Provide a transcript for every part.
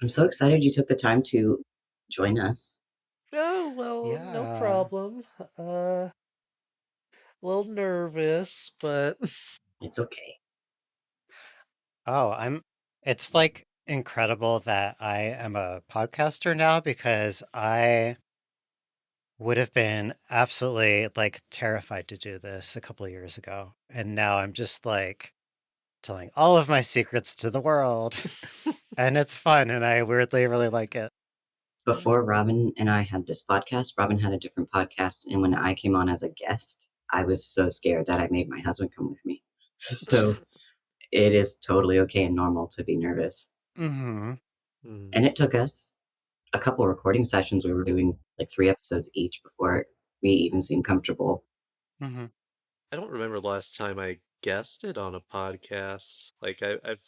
I'm so excited you took the time to join us. Oh, well, no Yeah. problem. A little nervous, but It's okay. Oh, it's like incredible that I am a podcaster now because I would have been absolutely like terrified to do this a couple of years ago. And now I'm just like telling all of my secrets to the world. And it's fun and I weirdly really like it. Before Robin and I had this podcast, Robin had a different podcast. And when I came on as a guest, I was so scared that I made my husband come with me. So it is totally okay and normal to be nervous. Mm-hmm. And it took us a couple recording sessions. We were doing like 3 episodes each before we even seemed comfortable. Mm-hmm. I don't remember the last time I guested on a podcast. I've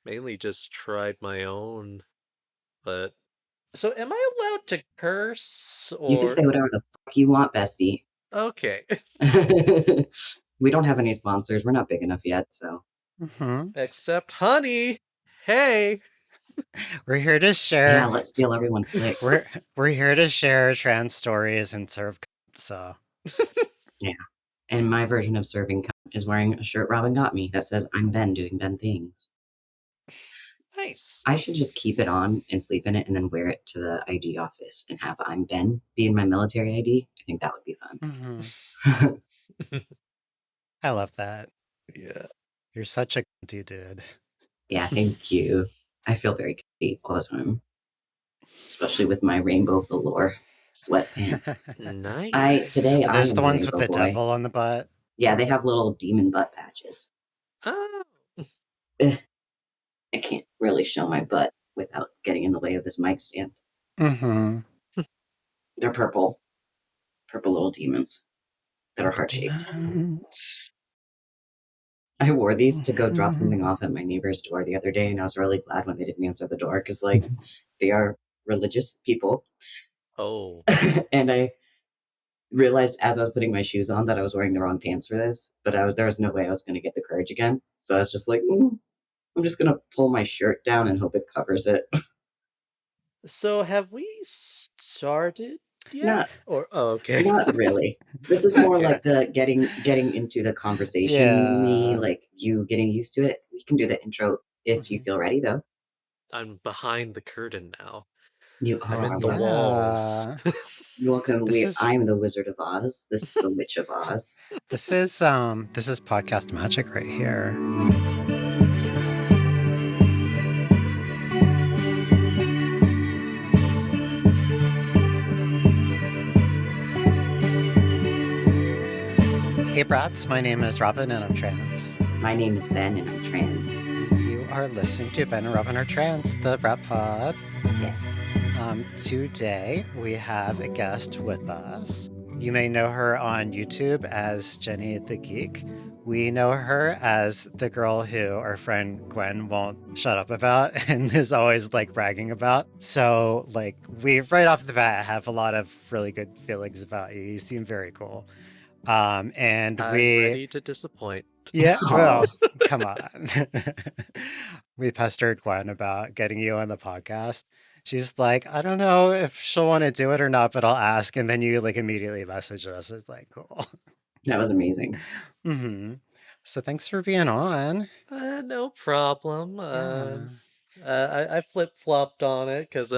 mainly just tried my own, but so am I allowed to curse You can or say whatever the fuck you want, bestie. okay? We don't have any sponsors. We're not big enough yet, so. Mm-hmm. Except honey. Hey. We're here to Yeah, share let's steal everyone's clicks. we're here to share trans stories and serve so Yeah. And my version of serving is wearing a shirt Robin got me that says, I'm Ben doing Ben things. Nice. I should just keep it on and sleep in it and then wear it to the ID office and have I'm Ben be in my military ID. I think that would be fun. Mm-hmm. I love that. Yeah. You're such a dude. Yeah, thank you. I feel very comfy all the time, especially with my rainbow velour sweatpants. Nice. Today Are I those am the the ones with rainbow the boy. devil on the butt? Yeah, they have little demon butt patches. Oh. I can't really show my butt without getting in the way of this mic stand. Mm-hmm. They're purple little demons that are Purple heart-shaped. demons. I wore these to go drop something Mm-hmm. off at my neighbor's door the other day, and I was really glad when they didn't answer the door because, like, they are religious people. Oh. And I realized as I was putting my shoes on that I was wearing the wrong pants for this, but there was no way I was going to get the courage again. So I was just like, I'm just going to pull my shirt down and hope it covers it. So have we started yet? Not Or oh, okay. Not really. This is more Okay. like the getting into the conversation, me, Yeah. like you getting used to it. We can do the intro if you Mm-hmm. feel ready, though. I'm behind the curtain now. You I'm Oh are in the the walls. yeah. welcome. This is I'm the Wizard of Oz. This is the Witch of Oz. this is podcast magic right here. Hey brats, my name is Robin and I'm trans. My name is Ben, and I'm trans. You are listening to Ben and Robin Are Trans, the Brat Pod. Yes. Today we have a guest with us. You may know her on YouTube as Jenny the Geek. We know her as the girl who our friend Gwen won't shut up about and is always like bragging about. So, like, we right off the bat have a lot of really good feelings about you. You seem very cool. And I'm we ready to disappoint. yeah, Oh, well, come on. We pestered Gwen about getting you on the podcast. She's like, I don't know if she'll want to do it or not, but I'll ask. And then you like immediately message us. It's like, cool. that was amazing. Hmm. So thanks for being on. No problem. Yeah. I flip-flopped on it because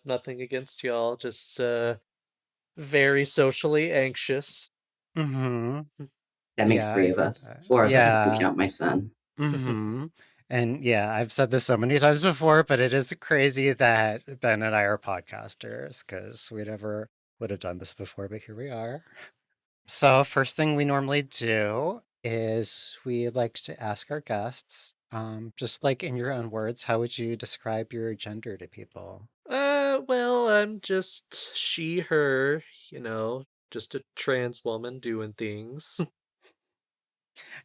nothing against y'all, just very socially anxious. Hmm. That makes Yeah, I three of heard us. that. Four of us if we Yeah. count my son. Hmm. And yeah, I've said this so many times before, but it is crazy that Ben and I are podcasters because we never would have done this before, but here we are. So, first thing we normally do is we like to ask our guests, just like in your own words, how would you describe your gender to people? Well, I'm just she, her, just a trans woman doing things.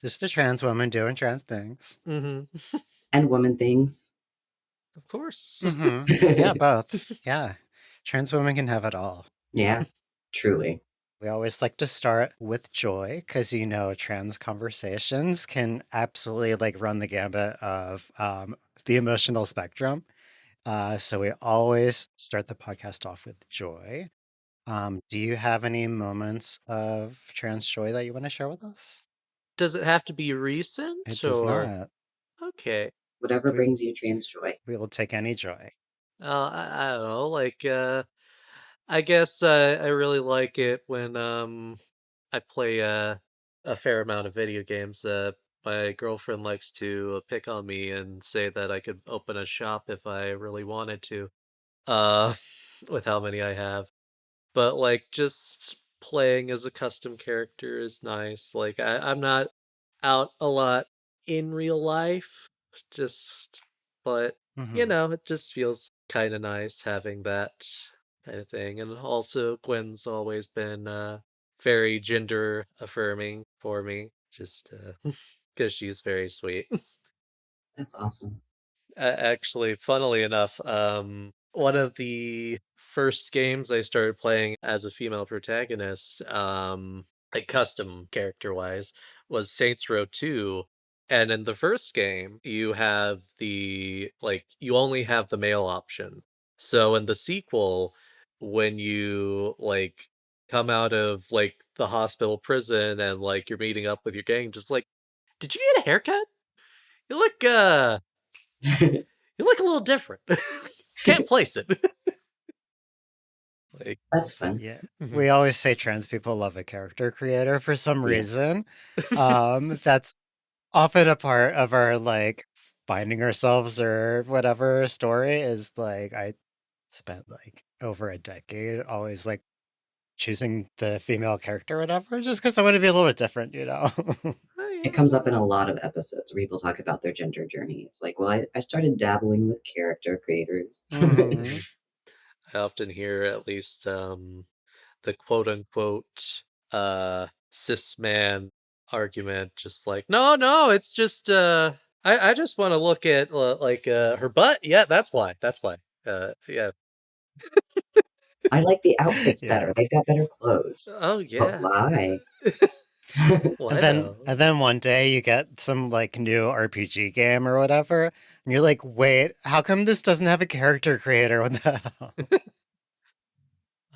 Just a trans woman doing trans things. Hmm. And woman things. Of course. Hmm. Yeah, both. Yeah. Trans women can have it all. Yeah, truly. We always like to start with joy because, trans conversations can absolutely like run the gambit of the emotional spectrum. So we always start the podcast off with joy. Do you have any moments of trans joy that you want to share with us? Does it have to be It recent does or not. okay? Whatever We brings you trans joy. we will take any joy. I don't know, like I guess I really like it when I play a fair amount of video games. My girlfriend likes to pick on me and say that I could open a shop if I really wanted to. Uh, with how many I have. But like just playing as a custom character is nice. Like I'm not out a lot in real life, just but you Hmm. know, it just feels kind of nice having that kind of thing. And also Gwen's always been very gender affirming for me, just because she's very sweet. That's awesome. Actually, funnily enough, one of the first games I started playing as a female protagonist, like custom character wise, was Saints Row 2. And in the first game, you have you only have the male option. So in the sequel, when you come out of the hospital prison and you're meeting up with your gang, just did you get a haircut? You look you look a little different. Can't place it. like, That's fun. Yeah, mhm. we always say trans people love a character creator for some Yeah. reason. That's often a part of our like finding ourselves or whatever story is like I spent like over a decade always like choosing the female character or whatever, just because I want to be a little bit different, you know? Oh It yeah. comes up in a lot of episodes where people talk about their gender journey. It's like, well, I started dabbling with character creators. Hmm. I often hear at least the quote unquote cis man argument, just no, it's just I just want to look at her butt. Yeah, that's why. That's why. Yeah. I like the outfits Yeah. better. They've got better clothes. Oh But yeah. why? Why And then though? and then one day you get some like new RPG game or whatever, and you're like, wait, how come this doesn't have a character creator? What the hell?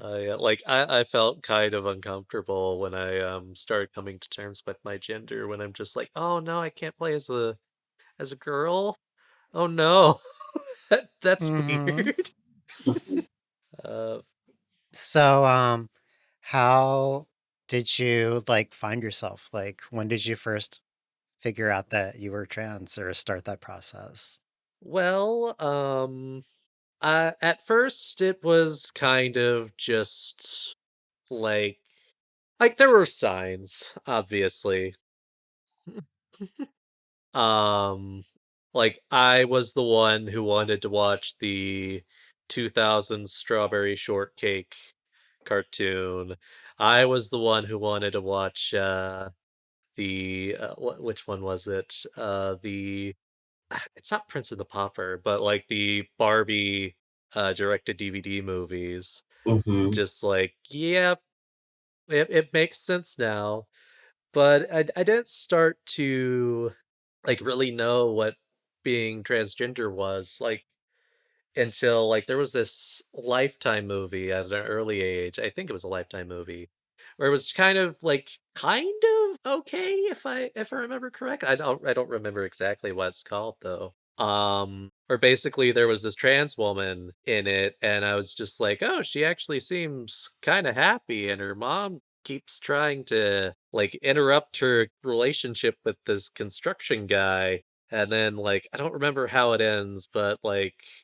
Yeah, I felt kind of uncomfortable when I started coming to terms with my gender when I'm just like, oh no, I can't play as a girl. Oh no. That's Hmm. weird. Uh So, how did you like find yourself? Like, when did you first figure out that you were trans or start that process? well, at first it was kind of just like there were signs, obviously. Um, I was the one who wanted to watch the 2000 Strawberry Shortcake cartoon. I was the one who wanted to watch the which one was it? The it's not Prince of the Popper, but the Barbie directed DVD movies. Hmm. Just yep, it makes sense now. But I didn't start to really know what being transgender was until there was this Lifetime movie at an early age. I think it was a Lifetime movie where it was kind of okay if I remember correct. I don't remember exactly what it's called though. Where basically there was this trans woman in it, and I was just like, oh, she actually seems kind of happy, and her mom keeps trying to interrupt her relationship with this construction guy. And then I don't remember how it ends, but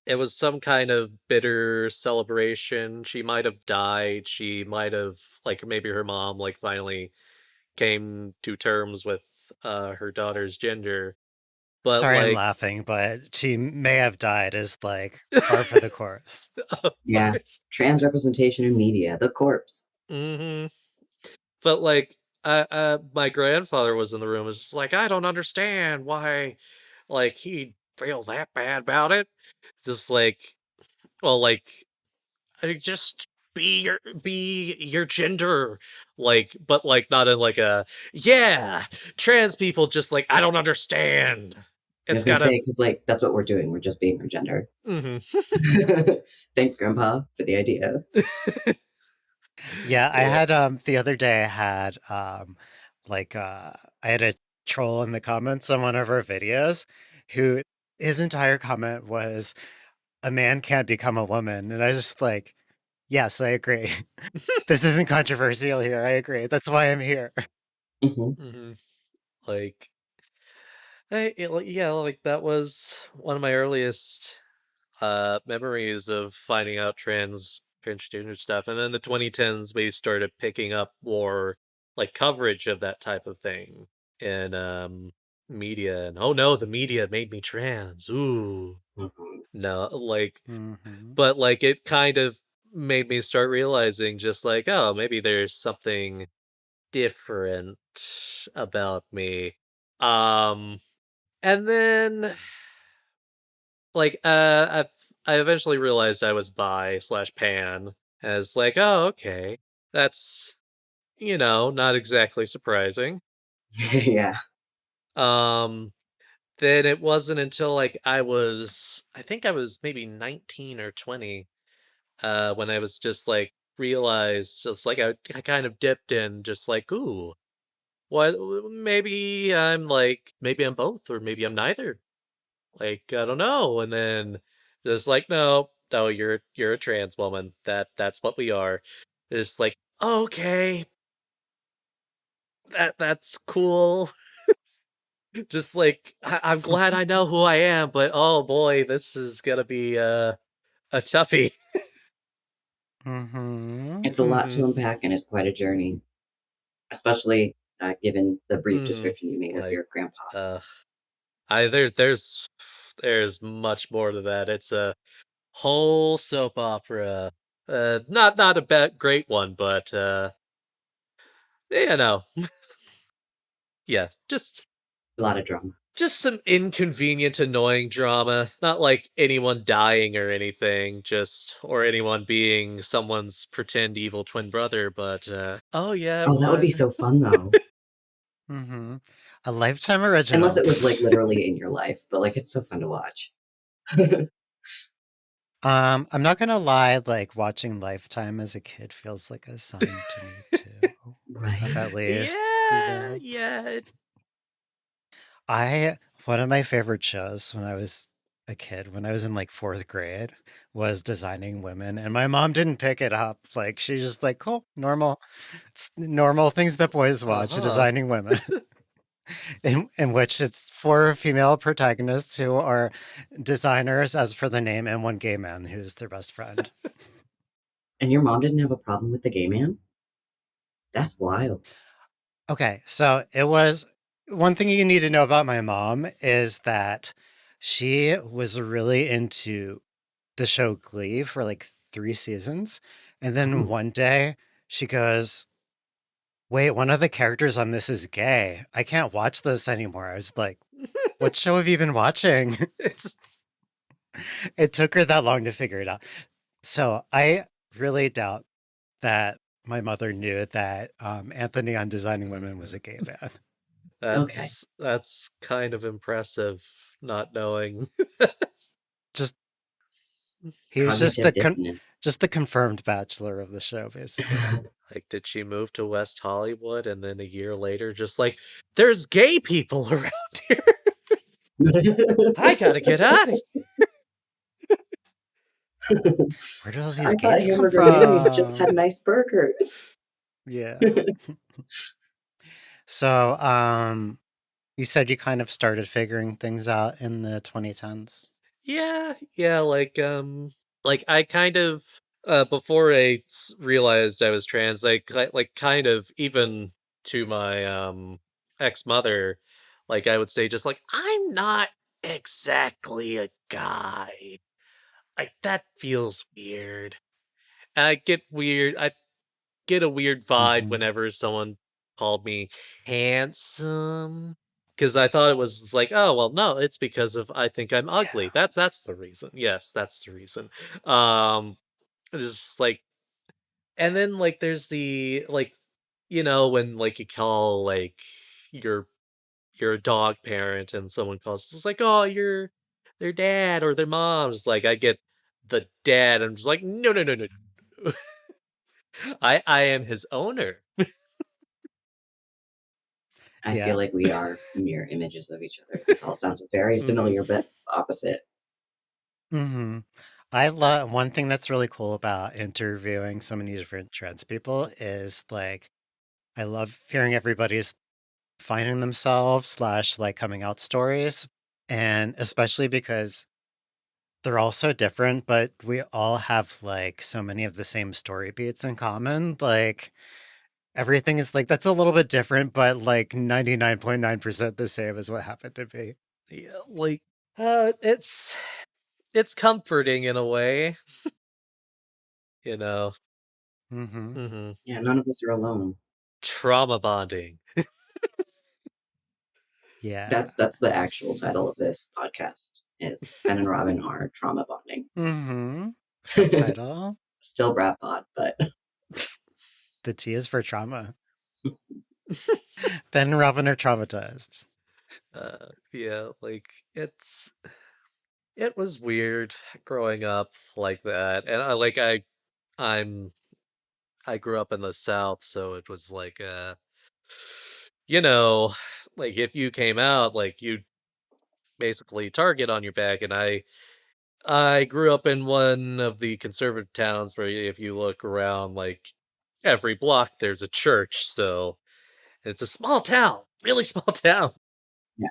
it was some kind of bitter celebration. She might have died. She might have maybe her mom finally came to terms with her daughter's gender. But Sorry, I'm laughing, but she may have died is like par for the course. of Yeah. course. Trans representation in media, the corpse. Hmm. But my grandfather was in the room. Was just I don't understand why he feel that bad about it. Just well, just be your gender, but not in a yeah. Trans people just I don't understand. I It's was gonna gotta. say, because like that's what we're doing. We're just being our gender. Mhm. Thanks, Grandpa, for the idea. Yeah, I Yeah. had the other day I had like I had a troll in the comments on one of our videos who his entire comment was a man can't become a woman. And I just like, yes, I agree. This isn't controversial here. I agree. That's why I'm here. Hmm. Mhm. Like, yeah, like that was one of my earliest memories of finding out transgender stuff. And then the 2010s we started picking up more like coverage of that type of thing in media. And oh no, the media made me trans. Ooh. Hmm. No, like, Hmm. but like it kind of made me start realizing just like, oh, maybe there's something different about me. Um and then like I eventually realized I was bi slash pan. As like, oh, okay. That's not exactly surprising. Yeah. Um then it wasn't until like I think I was maybe 19 or 20, when I was just like realized just like I kind of dipped in just like, ooh, what maybe I'm both or maybe I'm neither. Like, I don't know. And then just like, no, no, you're a trans woman. That's what we are. It's like, okay, that's cool. Just like I'm glad I know who I am, but oh boy, this is gonna be a toughie. Hmm. It's a lot Hmm. to unpack, and it's quite a journey, especially given the brief Hmm. description you made of Like, your grandpa. uh, there's much more to that. It's a whole soap opera. Not a great one, but you know, yeah, A lot of drama. just some inconvenient, annoying drama. Not like anyone dying or anything, just or anyone being someone's pretend evil twin brother, but oh yeah, Oh, that would be one. so fun, though. Hmm. A Lifetime Unless original. it was like literally in your life, but like it's so fun to watch. I'm not gonna lie, like watching Lifetime as a kid feels like a sign to me too. At Right? least, Yeah, yeah. I one of my favorite shows when I was a kid, when I was in like fourth grade, was Designing Women, and my mom didn't pick it up. Like she's just like, cool, normal, it's normal things that boys watch, Uh-huh. Designing Women, in which it's four female protagonists who are designers, as per the name, and one gay man who's their best friend. And your mom didn't have a problem with the gay man? That's wild. Okay, so it was one thing you need to know about my mom is that she was really into the show Glee for like 3 seasons. And then Oh. one day she goes, wait, one of the characters on this is gay. I can't watch this anymore. I was like, what show have you been watching? It's It took her that long to figure it out. So I really doubt that my mother knew that Anthony on Designing Women was a gay man. Okay. that's kind of impressive not knowing. Just he was Cognitive dissonance. just the confirmed bachelor of the show, basically. Like, did she move to West Hollywood and then a year later just like, there's gay people around here. I gotta get out of Where did all these I thought gays come hamburger babies just from? had nice burgers. Yeah. So, you said you kind of started figuring things out in the 2010s. Yeah, yeah, like I kind of before realized I was trans, like kind of even to my ex-mother, like I would say just like I'm not exactly a guy. Like that feels weird. And I get a weird vibe Hmm. whenever someone called me handsome because I thought it was like, oh well, no, it's because of I think I'm ugly. Yeah. That's the reason. Yes, that's the reason. Um, just like, and then like there's the like, when like you call like your you're a dog parent and someone calls, it's like, oh, you're their dad or their mom. It's like I get the dad. I'm just like, no, no, no, no, no. I am his owner. I Yeah. feel like we are mirror images of each other. This all sounds very familiar, but opposite. Mm-hmm. I love one thing that's really cool about interviewing so many different trans people is like I love hearing everybody's finding themselves slash like coming out stories. And especially because they're all so different, but we all have like so many of the same story beats in common. Like everything is like that's a little bit different, but like 99.9% the same as what happened to me. Yeah, like it's comforting in a way, you know. Mm-hmm. Mm-hmm. Yeah, none of us are alone. Trauma bonding. Yeah. That's the actual title of this podcast. Is Ben and Robin are trauma bonding. Mm-hmm. Subtitle. Still Brat Pod, but The T is for trauma. Ben and Robin are traumatized. Yeah, like it was weird growing up like that, and I'm I grew up in the South, so it was like you know, like if you came out, like you basically target on your back, and I grew up in one of the conservative towns where if you look around, like every block there's a church, so it's a small town, really small town.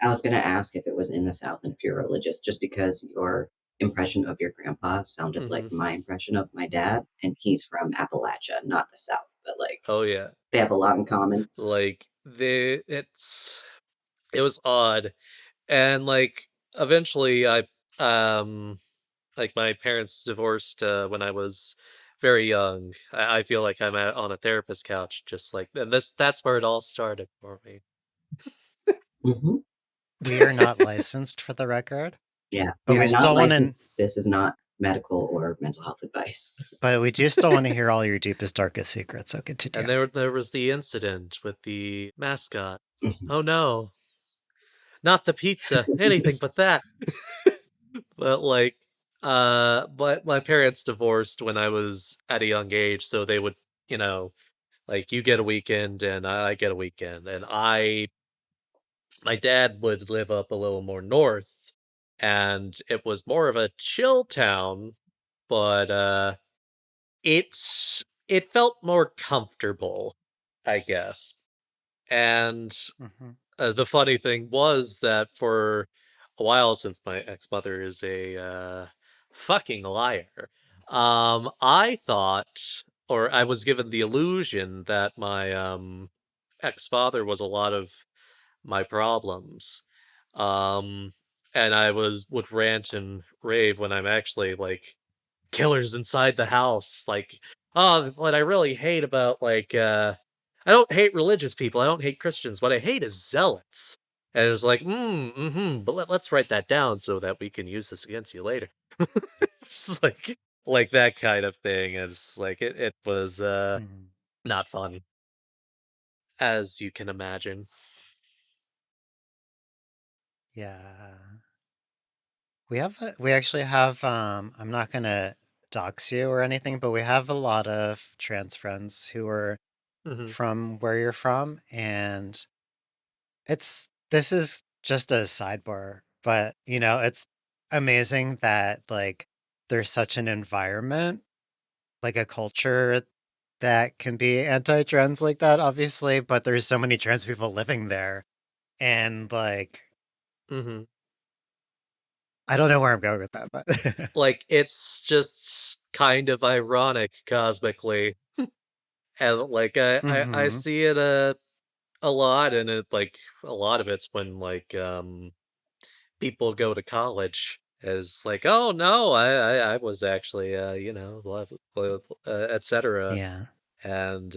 I was going to ask if it was in the South and if you're religious, just because your impression of your grandpa sounded like Hmm. my impression of my dad, and he's from Appalachia, not the South, but like Oh yeah, they have a lot in common. like it was odd, and like eventually um like my parents divorced when I was very young. I feel like I'm on a therapist couch, just like, and that's where it all started for me. Hmm. We are not licensed for the record, Yeah, but we we are not still want to. licensed. This is not medical or mental health advice. But we do still want to hear all your deepest, darkest secrets. So continue. And there was the incident with the mascot. Oh no, not the pizza, anything but that. But like, but my parents divorced when I was at a young age, so they would, you know, like you get a weekend and I get a weekend, and my dad would live up a little more north, and it was more of a chill town, but it felt more comfortable, I guess. And Mm-hmm. the funny thing was that for a while, since my ex-mother is a fucking liar, I thought, or I was given the illusion that my ex-father was a lot of my problems. Um, and I would rant and rave when I'm actually like killers inside the house. Like, oh, what I really hate about like I don't hate religious people. I don't hate Christians. What I hate is zealots. And it was like, but let's write that down so that we can use this against you later. Just like that kind of thing. And it's like it was Mm-hmm. not fun, as you can imagine. Yeah. We actually have I'm not gonna dox you or anything, but we have a lot of trans friends who are Hmm. from where you're from, and this is just a sidebar, but you know, it's amazing that like there's such an environment, like a culture that can be anti-trans like that, obviously, but there's so many trans people living there. And like Hmm. I don't know where I'm going with that, but Like it's just kind of ironic cosmically. And like I mm-hmm. see it a lot, and it like a lot of it's when like people go to college as like, oh no, I was actually you know, etc. Yeah. And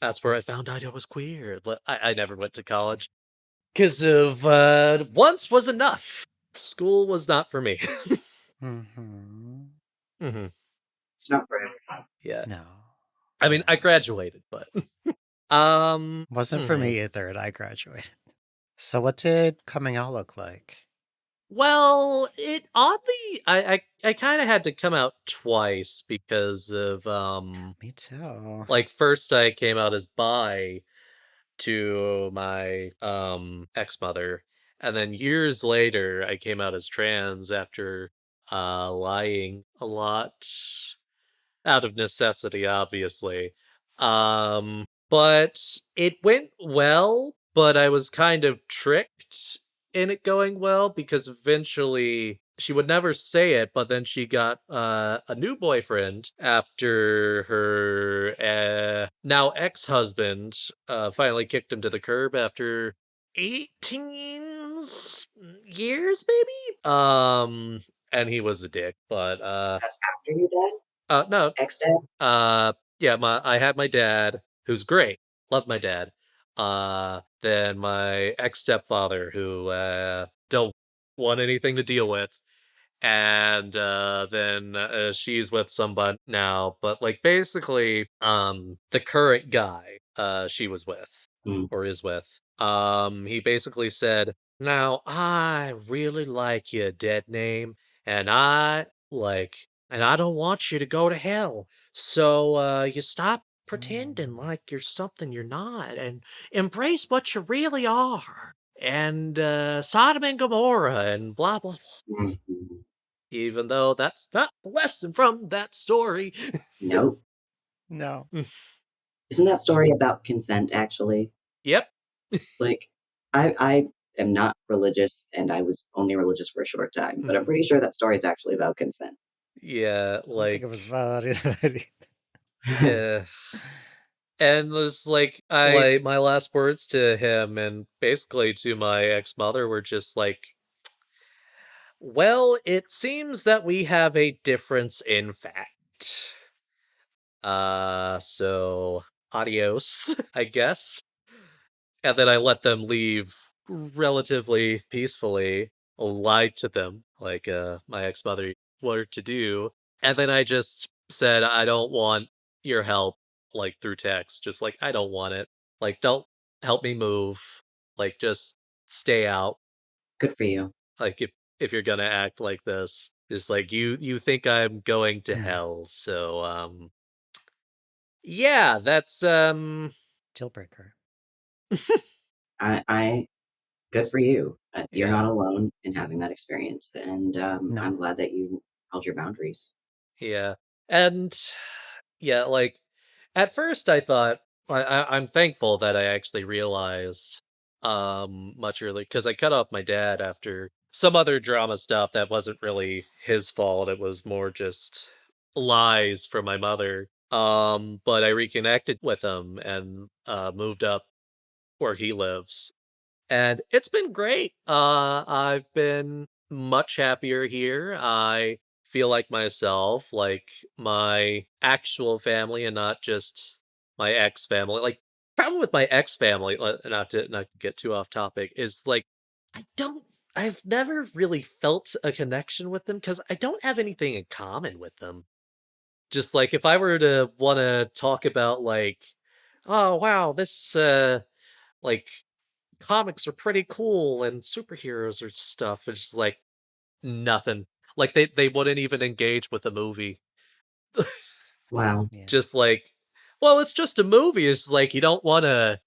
that's where I found out I was queer. I never went to college because of once was enough. School was not for me. Mm-hmm. Hmm. It's not for everyone. Yeah, No. I mean Yeah. I graduated, but Wasn't for mhm. me either, and I graduated. So what did coming out look like? Well, it oddly, I kind of had to come out twice because of Me too. like first I came out as bi to my ex-mother, and then years later I came out as trans after lying a lot out of necessity, obviously. But it went well, but I was kind of tricked in it going well because eventually she would never say it, but then she got a new boyfriend after her now ex-husband finally kicked him to the curb after 18 years, maybe? And he was a dick, but That's after your dad? no, Ex-dad? yeah, I had my dad, who's great, love my dad. Then my ex stepfather, who don't want anything to deal with, and then she's with somebody now. But like basically, the current guy, she was with Mm. or is with, he basically said, "Now I really like your dead name, and and I don't want you to go to hell. So you stop pretending like you're something you're not, and embrace what you really are." And Sodom and Gomorrah and blah blah blah. Mhm. Even though that's not the lesson from that story. Nope. No. Isn't that story about consent, actually? Yep. Like, I am not religious, and I was only religious for a short time, but I'm pretty sure that story is actually about consent. Yeah, I don't think it was valid. yeah. And it's like my last words to him and basically to my ex-mother were just like, well, it seems that we have a difference in fact. So adios, I guess. And then I let them leave relatively peacefully, lied to them, like my ex-mother wanted to do. And then I just said, I don't want your help, like through text. Just like, I don't want it. Like, don't help me move. Like, just stay out. Good for you. Like, if you're gonna act like this, it's like you think I'm going to Mm. hell. So yeah, that's Deal breaker. I good for you. You're yeah. not alone in having that experience, and No. I'm glad that you held your boundaries. Yeah. And yeah, like at first I thought I'm thankful that I actually realized much earlier because I cut off my dad after some other drama stuff that wasn't really his fault. It was more just lies from my mother. But I reconnected with him and moved up where he lives. And it's been great. I've been much happier here. I feel like myself, like my actual family, and not just my ex family. Like, problem with my ex family, not to get too off topic, is like I don't. I've never really felt a connection with them because I don't have anything in common with them. Just like if I were to want to talk about like, oh wow, this like comics are pretty cool and superheroes or stuff. It's just like nothing. Like they wouldn't even engage with the movie. Wow. Yeah. Just like, well, it's just a movie. It's like you don't want to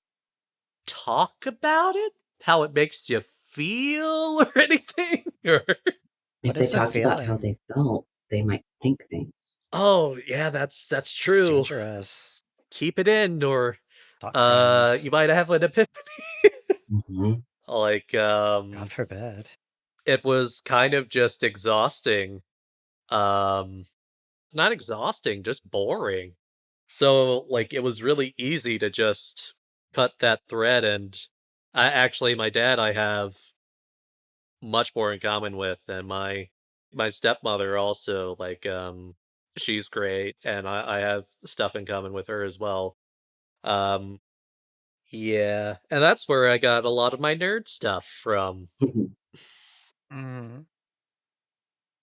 talk about it, how it makes you feel or anything. Or If What they is a talked about how feeling? they felt, they might think things. oh yeah, that's It's true. dangerous. Keep it in, or Thought crimes. you might have an epiphany. Hmm. Like God forbid. it was kind of just exhausting. Um Not exhausting, just boring. So, like, it was really easy to just cut that thread. And my dad, I have much more in common with, and my stepmother also. Like, she's great, and I have stuff in common with her as well. Um, yeah, and that's where I got a lot of my nerd stuff from. Mm.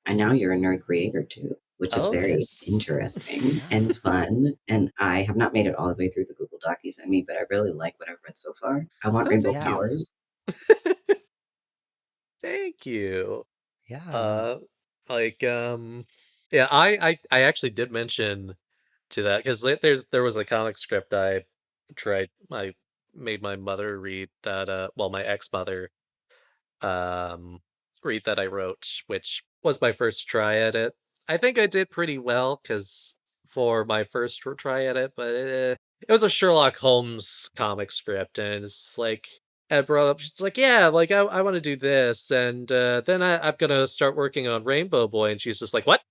And now you're a nerd creator too, which is Oh very yes, interesting Yeah. and fun. And I have not made it all the way through the Google Doc you sent me, but I really like what I've read so far. I want oh rainbow thank Yeah. you. powers. Thank you. Yeah. Uh, like, yeah, I actually did mention to that because there was a comic script I made my mother read that, well, my ex-mother, um, read that I wrote, which was my first try at it. I think I did pretty well because for my first try at it, but it was a Sherlock Holmes comic script, and it's like I brought up, she's like, yeah, like I want to do this, and then I'm gonna start working on Rainbow Boy, and she's just like, what?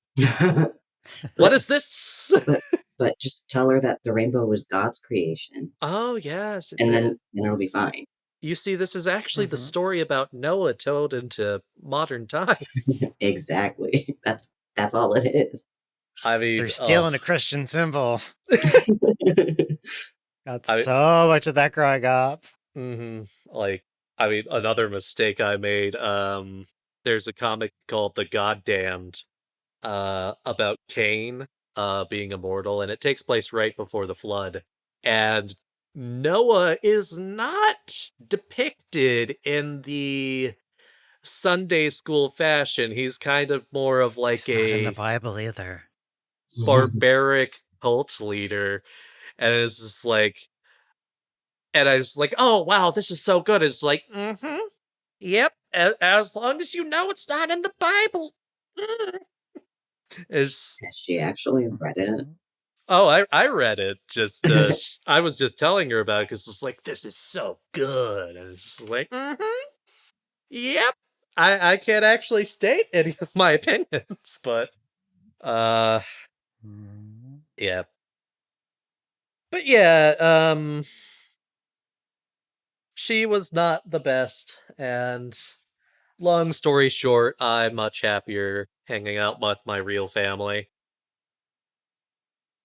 What but is this? but but just tell her that the rainbow was God's creation, Oh yes, and then it'll be fine. you see, this is actually the Hmm. story about Noah told into modern times. Exactly. That's all it is. I mean, They're stealing a Christian symbol. Got I so much of that growing up. like, I mean, another mistake I made. There's a comic called The Goddamned, about Cain, being immortal, and it takes place right before the flood. And Noah is not depicted in the Sunday school fashion. He's kind of more of like He's not in the a Bible either. barbaric cult leader, and it's just like, and I was like, oh wow, this is so good. It's like, yep, as long as you know it's not in the Bible. Mm. It's Has she actually read it? Mhm. Oh, I read it. Just I was just telling her about it because it's like, this is so good, and it's just like, yep. I can't actually state any of my opinions, but uh, Mhm. yeah, but yeah, she was not the best, and long story short, I'm much happier hanging out with my real family.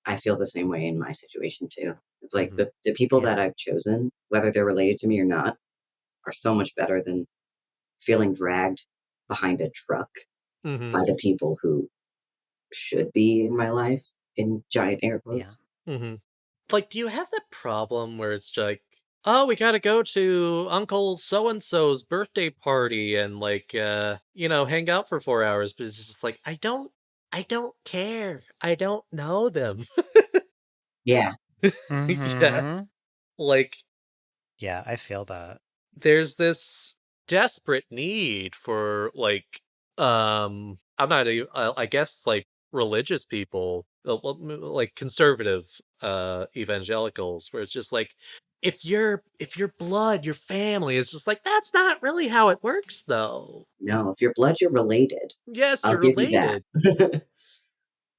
I feel the same way in my situation too. It's like Hmm. the people Yeah. that I've chosen, whether they're related to me or not, are so much better than feeling dragged behind a truck Hmm. by the people who should be in my life in giant air Yeah. quotes. Hmm. Like, do you have that problem where it's like, oh, we gotta go to Uncle so and so's birthday party and like, hang out for 4 hours, but it's just like, I don't care. I don't know them. Yeah, Yeah, Hmm. like Yeah, I feel that. there's this desperate need for like, I'm not I guess like religious people, like conservative evangelicals, where it's just like, if your blood, your family, is just like, that's not really how it works though. no, if you're blood, you're related. Yes, I'll you're give you that. related.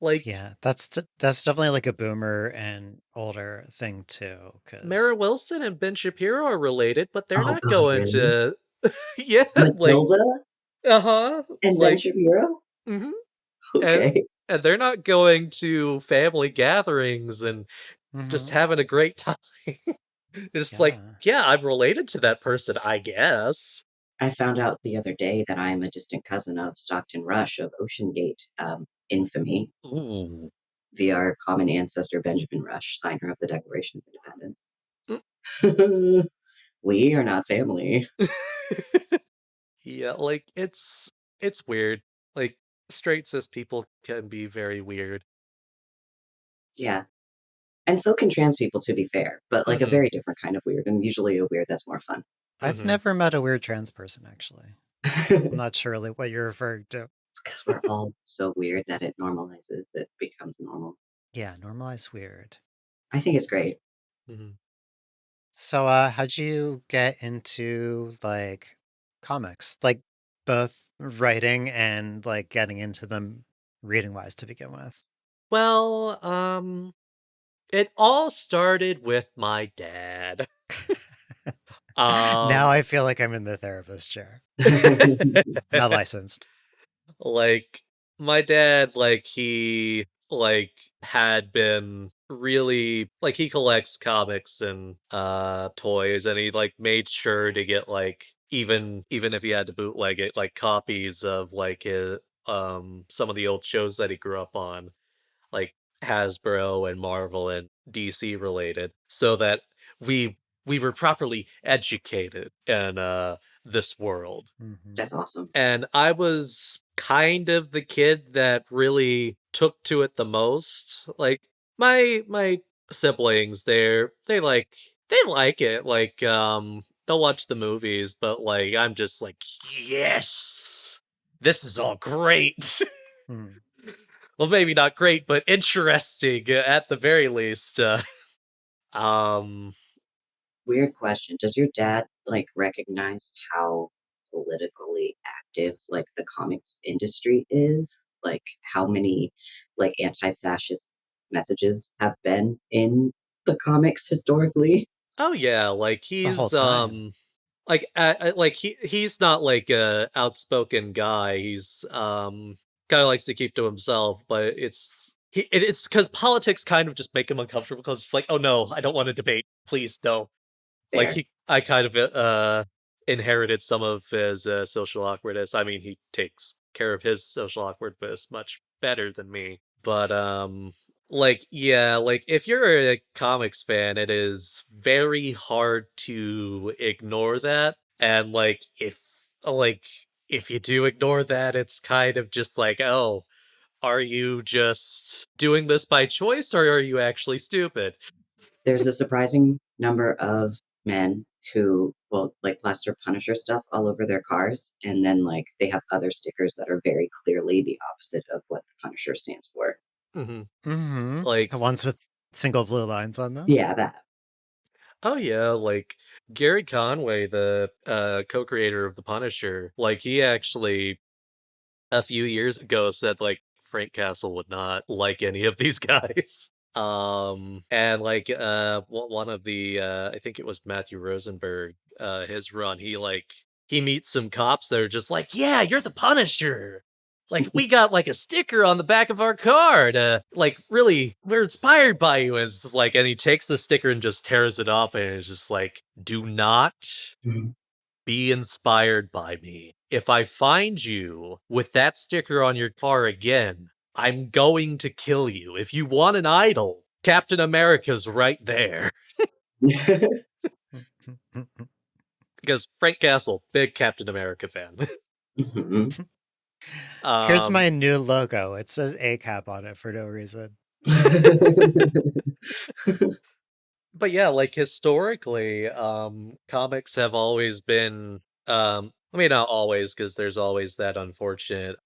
Like, Yeah, that's definitely like a boomer and older thing too, Mara because Wilson and Ben Shapiro are related, but they're Oh not God, going really? to yeah, like, Matilda uh-huh, and Ben like, Shapiro? mhm. and Okay. and they're not going to family gatherings and just hmm having a great time. It's like, yeah. yeah, I'm related to that person, I guess. I found out the other day that I am a distant cousin of Stockton Rush of Ocean Gate infamy Ooh. via our common ancestor Benjamin Rush, signer of the Declaration of Independence. Mm. We are not family. Yeah, like, it's weird. Like, straight cis people can be very weird. Yeah. And so can trans people, to be fair, but like a Mhm. very different kind of weird, and usually a weird that's more fun. I've Mhm. never met a weird trans person actually. I'm It's not sure like what you're referring to. because we're all so weird that it normalizes, it becomes normal. Yeah, normalized weird. I think it's great. Mhm. So, how'd you get into like comics? Like both writing and like getting into them reading wise to begin with? Well, it all started with my dad. Now Um I feel like I'm in the therapist chair. Not licensed. like, my dad, like, he like had been really, like, he collects comics and toys, and he like made sure to get like, even if he had to bootleg it, like copies of like his, some of the old shows that he grew up on, like Hasbro and Marvel and DC related, so that we we were properly educated in this world. That's awesome. And I was kind of the kid that really took to it the most. Like my siblings, they like it. Like they'll watch the movies, but like I'm just like, yes, this is all great. Well, maybe not great, but interesting at the very least. Um, Weird question. Does your dad like recognize how politically active like the comics industry is? Like how many like anti-fascist messages have been in the comics historically? oh yeah, like The whole he's time. like he's not like a outspoken guy. He's kind of likes to keep to himself, but it's because politics kind of just make him uncomfortable because it's like, oh no, I don't want to debate. Please no. Like Fair. I kind of inherited some of his social awkwardness. I mean, he takes care of his social awkwardness much better than me. But like yeah, like if you're a comics fan, it is very hard to ignore that. And like if you do ignore that, it's kind of just like, oh, are you just doing this by choice or are you actually stupid? There's a surprising number of men who will like plaster Punisher stuff all over their cars, and then like they have other stickers that are very clearly the opposite of what Punisher stands for. Like The ones with single blue lines on them. Yeah, that. oh yeah, like Gary Conway, the co-creator of The Punisher, like he actually a few years ago said like Frank Castle would not like any of these guys. And like one of the I think it was Matthew Rosenberg, his run, he meets some cops that are just like, "Yeah, you're the Punisher." Like we got like a sticker on the back of our car to like really we're inspired by you. And it's just like and he takes the sticker and just tears it up and it's just like, do not be inspired by me. If I find you with that sticker on your car again, I'm going to kill you. If you want an idol, Captain America's right there. Because Frank Castle, big Captain America fan. Here's my new logo. It says ACAP on it for no reason. But yeah, like historically, comics have always been I mean not always, because there's always that unfortunate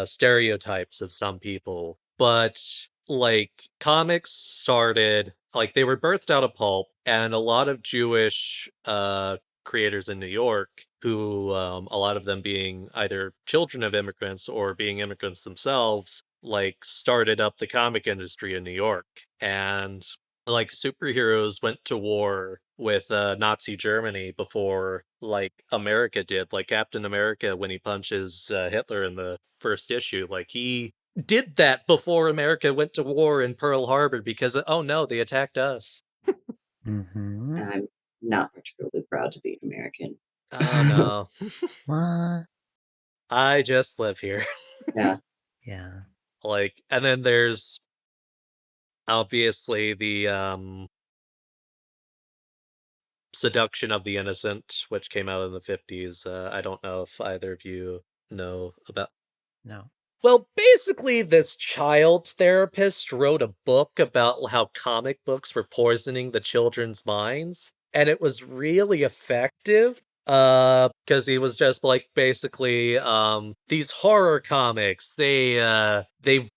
stereotypes of some people. But like comics started like they were birthed out of pulp, and a lot of Jewish creators in New York who a lot of them being either children of immigrants or being immigrants themselves, like started up the comic industry in New York. And like superheroes went to war with Nazi Germany before like America did. Like Captain America, when he punches Hitler in the first issue, like he did that before America went to war in Pearl Harbor because oh no, they attacked us. I'm not particularly proud to be American. Oh no. What? I just live here. Yeah. Yeah. Like, and then there's obviously the Seduction of the Innocent, which came out in the 50s. I don't know if either of you know about. No. Well, basically, this child therapist wrote a book about how comic books were poisoning the children's minds, and it was really effective. Because he was just like basically, these horror comics, they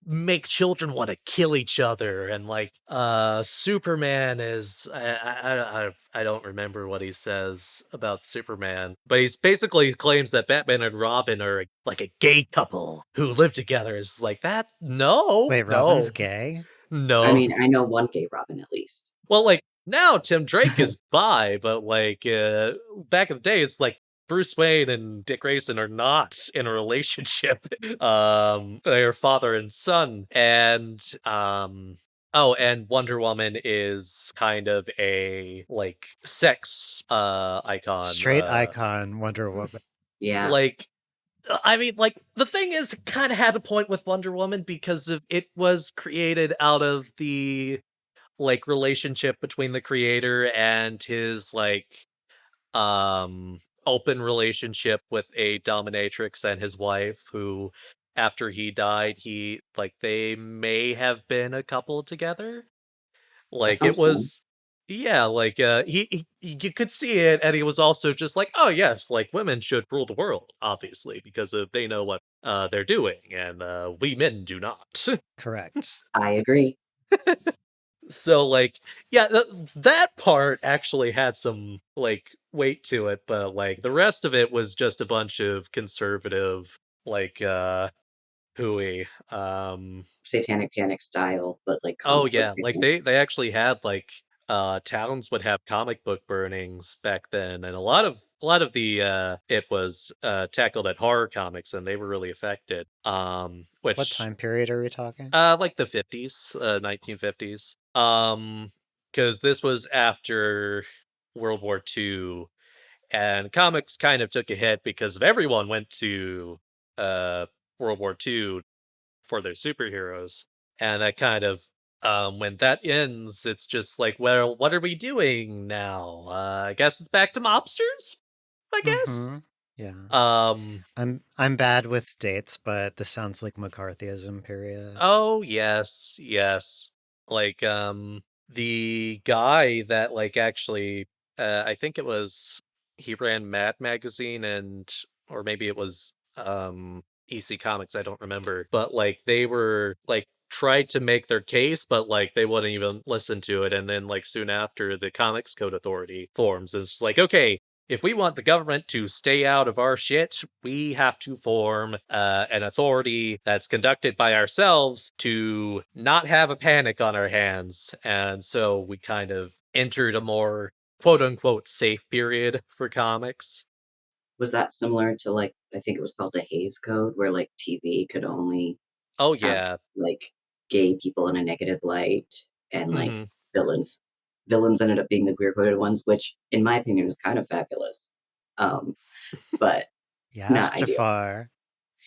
make children want to kill each other, and like, Superman is, I don't remember what he says about Superman, but he's basically claims that Batman and Robin are like a gay couple who live together. It's like that? No, Wait, Robin's gay? I no. mean, I know one gay Robin at least. Well, like now Tim Drake is bi, but like back in the day, it's like Bruce Wayne and Dick Grayson are not in a relationship. They're father and son, and oh, and Wonder Woman is kind of a like sex icon, Straight icon Wonder Woman. Yeah. like. I mean, like, the thing is, it kind of had a point with Wonder Woman because it was created out of the like relationship between the creator and his like open relationship with a dominatrix and his wife, who after he died, he like they may have been a couple together. That Like it sounds fun. was, yeah, like you could see it, and he was also just like, oh yes, like women should rule the world, obviously, because they know what they're doing, and we men do not. Correct. I agree. So like, yeah, that part actually had some like weight to it, but like the rest of it was just a bunch of conservative like hooey. Satanic Panic style, but like Oh comic book yeah, like people. they actually had like towns would have comic book burnings back then, and a lot of the it was tackled at horror comics, and they were really affected. What Which time period are we talking? like the 50s, 1950s. Because this was after World War II, and comics kind of took a hit because of everyone went to uh World War II for their superheroes. And that kind of when that ends, it's just like, well, what are we doing now? I guess it's back to mobsters, I guess. Mm-hmm. Yeah. Um I'm bad with dates, but this sounds like McCarthyism period. oh yes, yes. Like the guy that like actually I think it was he ran Mad Magazine, and or maybe it was EC Comics, I don't remember. But like they were like tried to make their case, but like they wouldn't even listen to it. And then like soon after, the Comics Code Authority forms. It's like, okay, if we want the government to stay out of our shit, we have to form an authority that's conducted by ourselves to not have a panic on our hands. And so we kind of entered a more quote unquote safe period for comics. Was that similar to like I think it was called the Hays Code, where like TV could only Oh, have yeah. like gay people in a negative light and like Hmm. villains. Villains ended up being the queer coded ones, which in my opinion is kind of fabulous. Um, but Yes, not ideal. Jafar.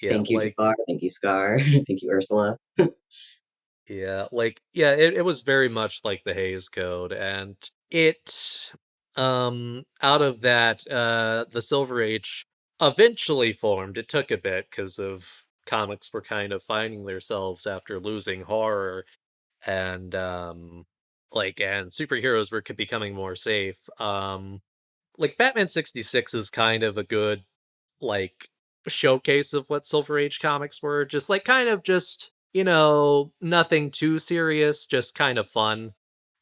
Yeah, Thank you, like, Jafar. Thank you, Scar. Thank you, Ursula. yeah, like, yeah, it was very much like the Hays Code, and it, out of that, the Silver Age eventually formed. It took a bit because of comics were kind of finding themselves after losing horror, and, like, and superheroes were becoming more safe. Like, Batman 66 is kind of a good, like, showcase of what Silver Age comics were. Just like kind of just, nothing too serious, just kind of fun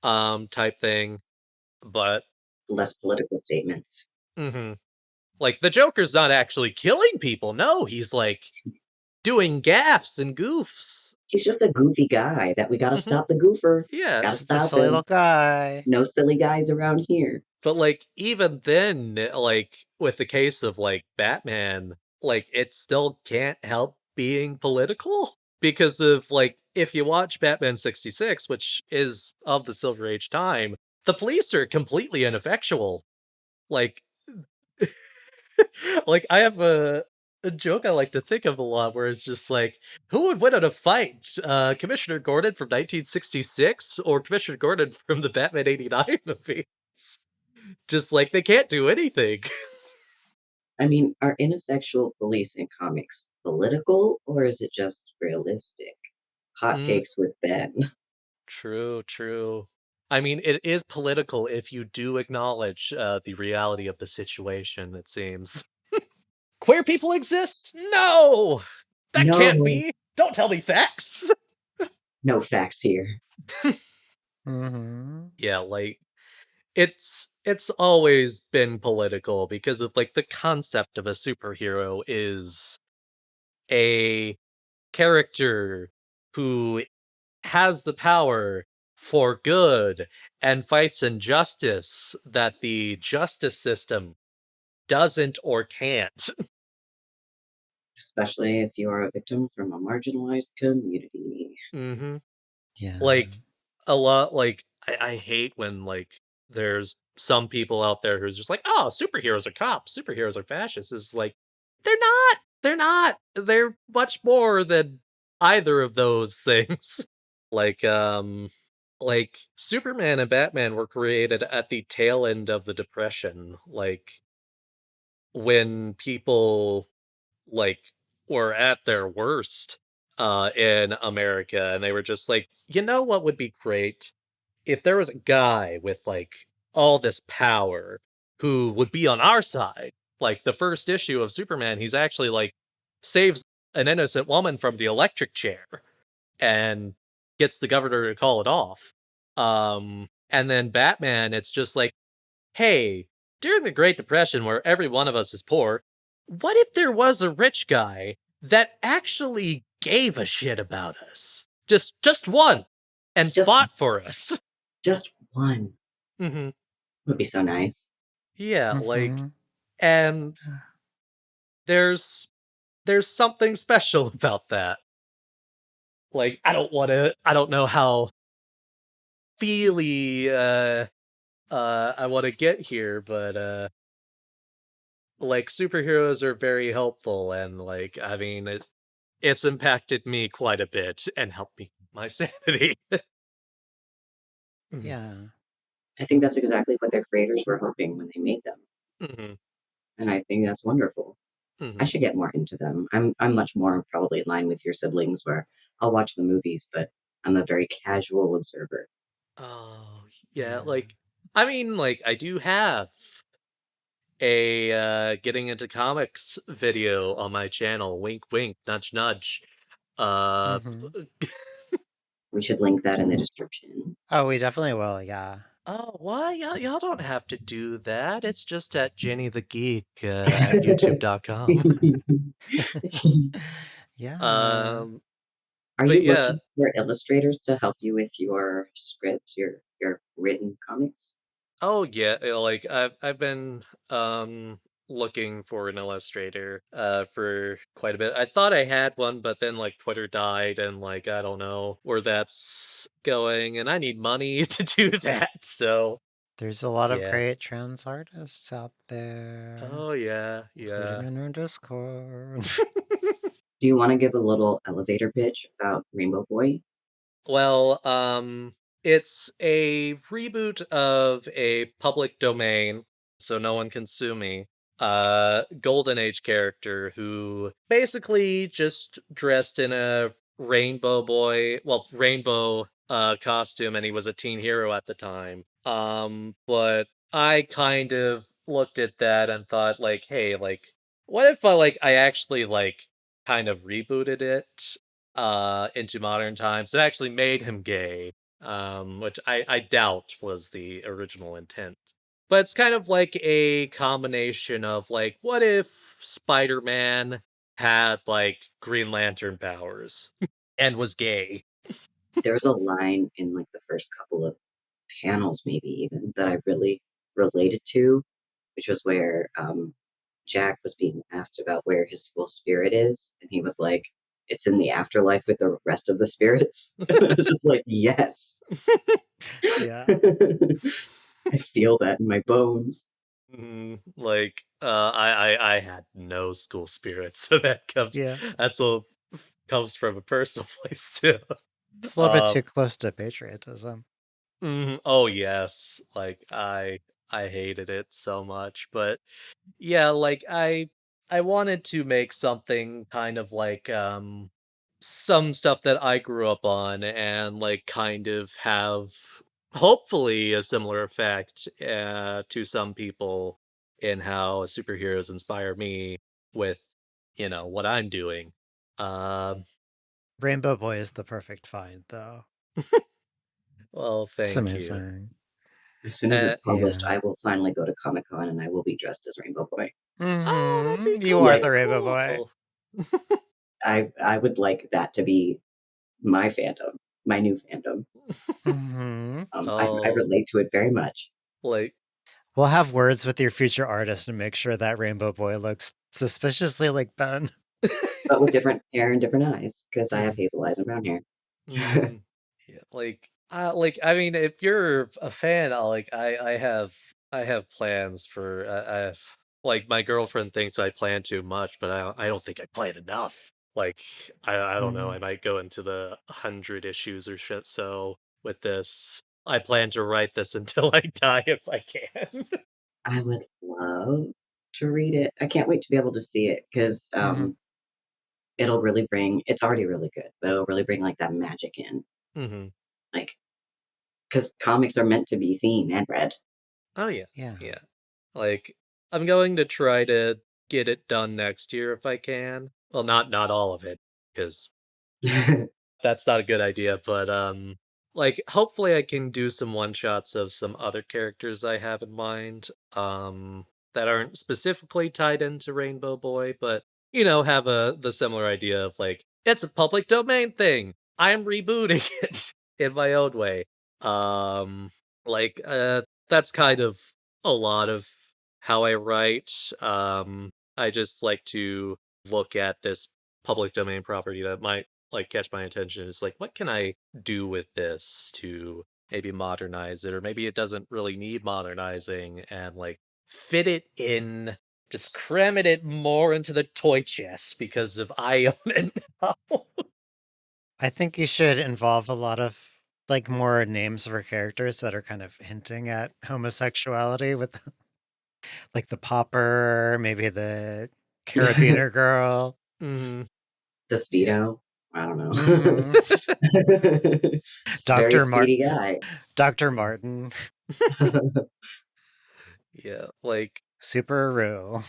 type thing. But Less political statements. mhm. Like the Joker's not actually killing people. No, he's like doing gaffes and goofs. He's just a goofy guy that we gotta Hmm. stop the goofer. Yeah. Gotta Just a stop silly little him. guy. No silly guys around here. But like even then, like with the case of like Batman, like it still can't help being political because of like if you watch Batman 66, which is of the Silver Age time, the police are completely ineffectual. Like like I have a joke I like to think of a lot where it's just like, who would win in a fight? Commissioner Gordon from 1966 or Commissioner Gordon from the Batman 89 movies? Just like they can't do anything. I mean, are ineffectual police in comics political or is it just realistic? Hot Mm, takes with Ben. true, true. I mean, it is political if you do acknowledge the reality of the situation, it seems. Queer people exist? No! That can't No, be! Don't tell me facts! no facts here. Mm-hmm. Yeah, like, it's always been political because of, like, the concept of a superhero is a character who has the power for good and fights injustice that the justice system doesn't or can't. Especially if you are a victim from a marginalized community. Hmm. Yeah. Like a lot, like I hate when like there's some people out there who's just like, oh, superheroes are cops, superheroes are fascists. Is like they're not. They're not. They're much more than either of those things. Like like Superman and Batman were created at the tail end of the Depression, like when people like were at their worst in America, and they were just like, you know what would be great if there was a guy with like all this power who would be on our side. Like the first issue of Superman, he's actually like saves an innocent woman from the electric chair and gets the governor to call it off. And then Batman, it's just like, hey, during the Great Depression where every one of us is poor, what if there was a rich guy that actually gave a shit about us? Just one, and Just fought for us. just one Mm-hmm. would be so nice. Yeah, like, Mm-hmm. and there's something special about that. Like, I don't know how feely I want to get here, but like superheroes are very helpful, and like, I mean, it's impacted me quite a bit and helped me keep my sanity. Mhm. Yeah. I think that's exactly what their creators were hoping when they made them, Mhm. and I think that's wonderful. I Mhm. should get more into them. I'm much more probably in line with your siblings, where I'll watch the movies, but I'm a very casual observer. Oh, yeah, Yeah. like, I mean, like, I do have a getting into comics video on my channel. Wink, wink, nudge, nudge. Uh, Mm-hmm. We should link that in the description. Oh, we definitely will. Yeah. oh, why? Y'all don't have to do that. It's just at Jenny the Geek at youtube.com. Yeah. Are But you yeah, looking for illustrators to help you with your scripts, your written comics? oh yeah, like I've been looking for an illustrator for quite a bit. I thought I had one, but then like Twitter died, and like I don't know where that's going, and I need money to do that. So There's a lot of yeah. great trans artists out there, Oh yeah, including yeah. in our Discord. Do you want to give a little elevator pitch about Rainbow Boy? Well, it's a reboot of a public domain, so no one can sue me. Golden Age character who basically just dressed in a rainbow costume, and he was a teen hero at the time. But I kind of looked at that and thought like, hey, like what if I actually like kind of rebooted it into modern times and actually made him gay, which I doubt was the original intent. But it's kind of like a combination of like, what if Spider-Man had like Green Lantern powers and was gay? There's a line in like the first couple of panels, maybe even, that I really related to, which was where Jack was being asked about where his school spirit is, and he was like, "It's in the afterlife with the rest of the spirits." And I was just like, "Yes, Yeah. I feel that in my bones." Like I had no school spirit, so Yeah. comes from a personal place too. It's a little bit Um too close to patriotism. oh yes, like I hated it so much, but yeah, like I wanted to make something kind of like some stuff that I grew up on, and like kind of have hopefully a similar effect to some people in how superheroes inspire me with, you know, what I'm doing. Um Rainbow Boy is the perfect find, though. well, It's thank you. amazing. As soon as Uh, it's published, Yeah. I will finally go to Comic Con and I will be dressed as Rainbow Boy. oh, that'd be You cool, are Yeah, the so Rainbow Boy. cool. I would like that to be my fandom, my new fandom. I Oh, relate to it very much, like We'll have words with your future artist and make sure that Rainbow Boy looks suspiciously like Ben. but with different hair and different eyes, because I have hazel eyes and brown hair. mm, yeah, like I mean, if you're a fan, I have plans for I have like my girlfriend thinks I plan too much, but I don't think I plan enough. Like I don't know, I Mm. might go into the 100 issues or shit. So with this. I plan to write this until I die if I can. I would love to read it. I can't wait to be able to see it because it'll really bring. It's already really good, but it'll really bring like that magic in, Mm-hmm. like because comics are meant to be seen and read. Oh yeah, Yeah. yeah. Like I'm going to try to get it done next year if I can. Well, not all of it because that's not a good idea, but like hopefully I can do some one shots of some other characters I have in mind that aren't specifically tied into Rainbow Boy, but have the similar idea of like it's a public domain thing. I'm rebooting it in my own way. Um like that's kind of a lot of how I write. I just like to look at this public domain property that might like catch my attention. It's like, what can I do with this to maybe modernize it, or maybe it doesn't really need modernizing, and like fit it in, just cram it more into the toy chest because of I own it now. I think you should involve a lot of like more names for characters that are kind of hinting at homosexuality with like the popper, maybe the carabiner girl. Mm-hmm. The Speedo. I don't know. Very Dr. speedy guy. Dr. Martin. Yeah, like Super-Roo.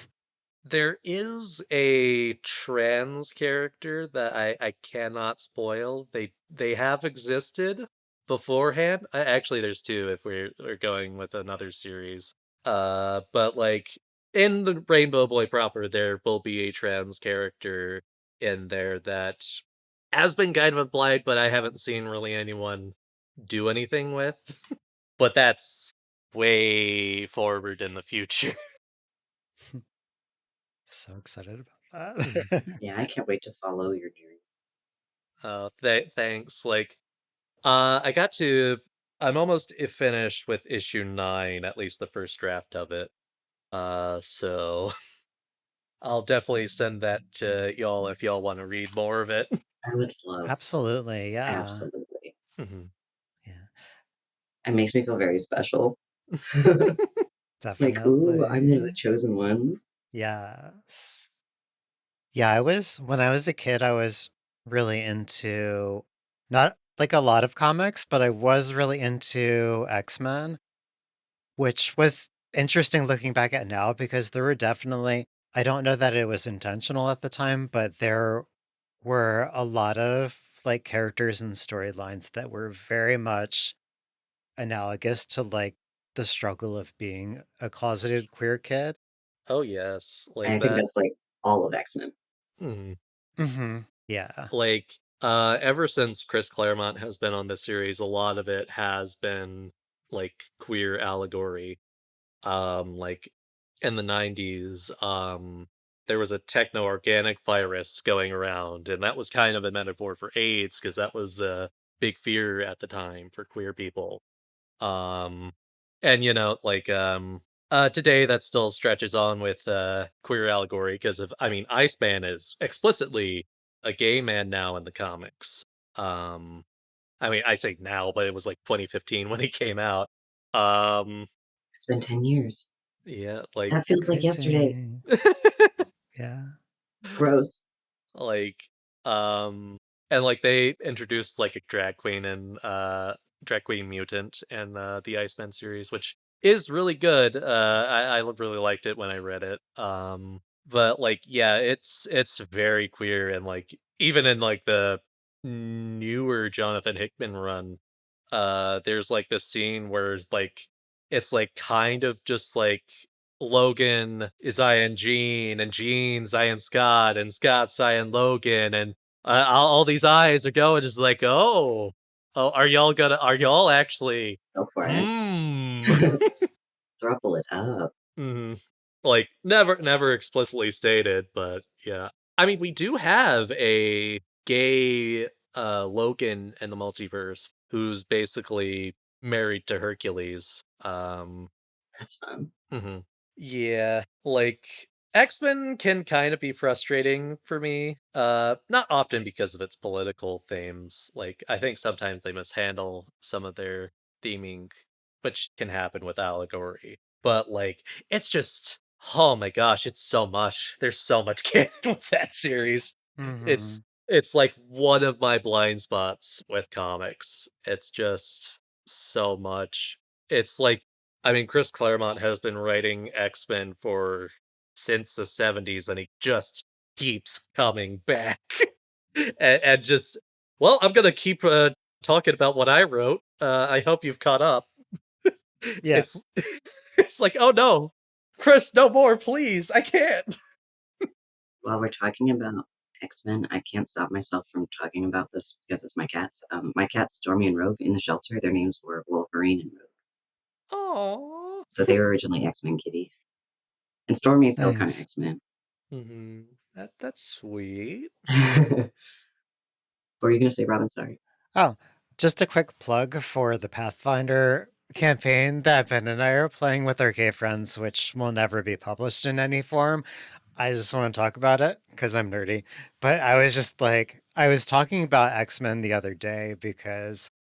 there is a trans character that I cannot spoil. They have existed beforehand. Actually, there's two if we're going with another series. But like in the Rainbow Boy proper, there will be a trans character in there that has been kind of implied, but I haven't seen really anyone do anything with. But that's way forward in the future. So excited about that. Yeah, I can't wait to follow your journey. Thanks. Like, I got to. I'm almost finished with issue 9, at least the first draft of it. So I'll definitely send that to y'all if y'all want to read more of it. I would love. Absolutely, yeah. Absolutely. Mm-hmm. Yeah. It makes me feel very special. Definitely. Like, ooh, I'm one of the chosen ones. Yes. Yeah, when I was a kid, I was really into not like a lot of comics, but I was really into X-Men, which was interesting looking back at now because there were definitely, I don't know that it was intentional at the time, but there were a lot of like characters and storylines that were very much analogous to like the struggle of being a closeted queer kid. Oh yes, And like I think that. that's like all of X-Men. Yeah. Like ever since Chris Claremont has been on this series, a lot of it has been like queer allegory. Like in the 90s, there was a techno organic virus going around, and that was kind of a metaphor for AIDS because that was a big fear at the time for queer people. Um, and like today that still stretches on with queer allegory because Iceman is explicitly a gay man now in the comics. I say now, but it was like 2015 when he came out. It's been 10 years. Yeah, like That feels like yesterday. Yeah. Gross. like and like they introduced like a drag queen mutant in the Iceman series, which is really good. I really liked it when I read it. But like yeah, it's very queer, and like even in like the newer Jonathan Hickman run, there's like this scene where like it's like kind of just like Logan is Ian Jean, and Jean's Ian Scott, and Scott's Ian Logan, and all these eyes are going just like, oh, are y'all actually, Go for it. Thruple it up. Mm-hmm. Like never explicitly stated, but yeah. I mean, we do have a gay Logan in the multiverse who's basically married to Hercules. That's fun. Yeah, like X-Men can kind of be frustrating for me. Not often because of its political themes. Like, I think sometimes they mishandle some of their theming, which can happen with allegory. But like, it's just, oh my gosh, it's so much. There's so much canon with that series. Mm-hmm. It's like one of my blind spots with comics. It's just so much. It's like, I mean, Chris Claremont has been writing X-Men for since the 70s, and he just keeps coming back. And just, well, I'm gonna keep talking about what I wrote. I hope you've caught up. Yeah. It's it's like, oh no, Chris, no more, please. I can't. While we're talking about X-Men, I can't stop myself from talking about this because it's my cats. My cats, Stormy and Rogue, in the shelter, their names were Wolverine and Rogue. Oh. So they were originally X-Men kitties. And Stormy is still kind of Nice. X-Men. That's sweet. What were you going to say, Robin? Sorry. Oh, just a quick plug for the Pathfinder campaign that Ben and I are playing with our gay friends, which will never be published in any form. I just want to talk about it because I'm nerdy. But I was just like, I was talking about X-Men the other day because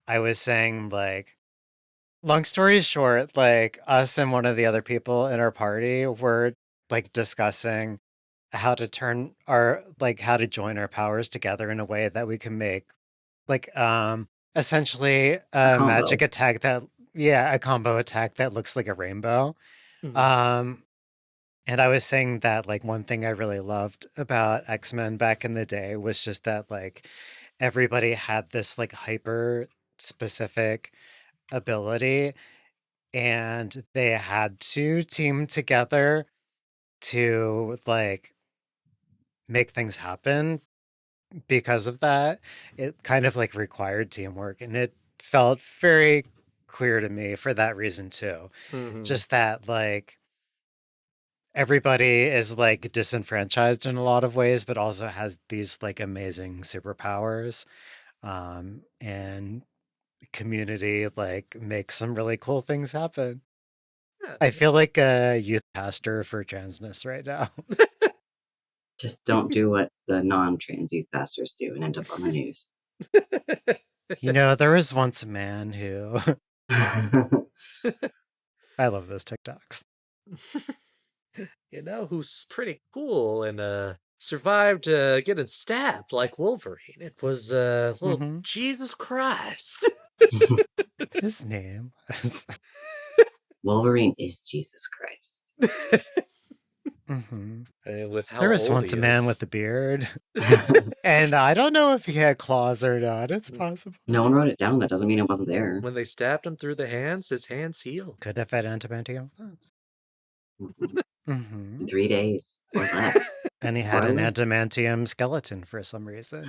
I was saying, like, long story short, like, us and one of the other people in our party were like discussing how to turn our, like, how to join our powers together in a way that we can make, like, essentially A a combo. magic attack that, yeah, a combo attack that looks like a rainbow. Um, and I was saying that, like, one thing I really loved about X-Men back in the day was just that, like, everybody had this, like, hyper specific ability, and they had to team together to, like, make things happen. Because of that, it kind of, like, required teamwork, and it felt very clear to me for that reason too. Just that, like, everybody is, like, disenfranchised in a lot of ways, but also has these, like, amazing superpowers. And community, like, makes some really cool things happen. I feel like a youth pastor for transness right now. Just don't do what the non-trans youth pastors do and end up on the news. You know, there was once a man who I love those TikToks. You know who's pretty cool and survived getting stabbed like Wolverine? It was little Hmm. Jesus Christ. His name was. Wolverine is Jesus Christ. Hmm. And with how There was old once he a man is. with a beard, and I don't know if he had claws or not. It's possible. No one wrote it down. That doesn't mean it wasn't there. When they stabbed him through the hands, his hands healed. Could have had adamantium claws. Hmm. 3 days or less. And he More had or an less. adamantium skeleton for some reason.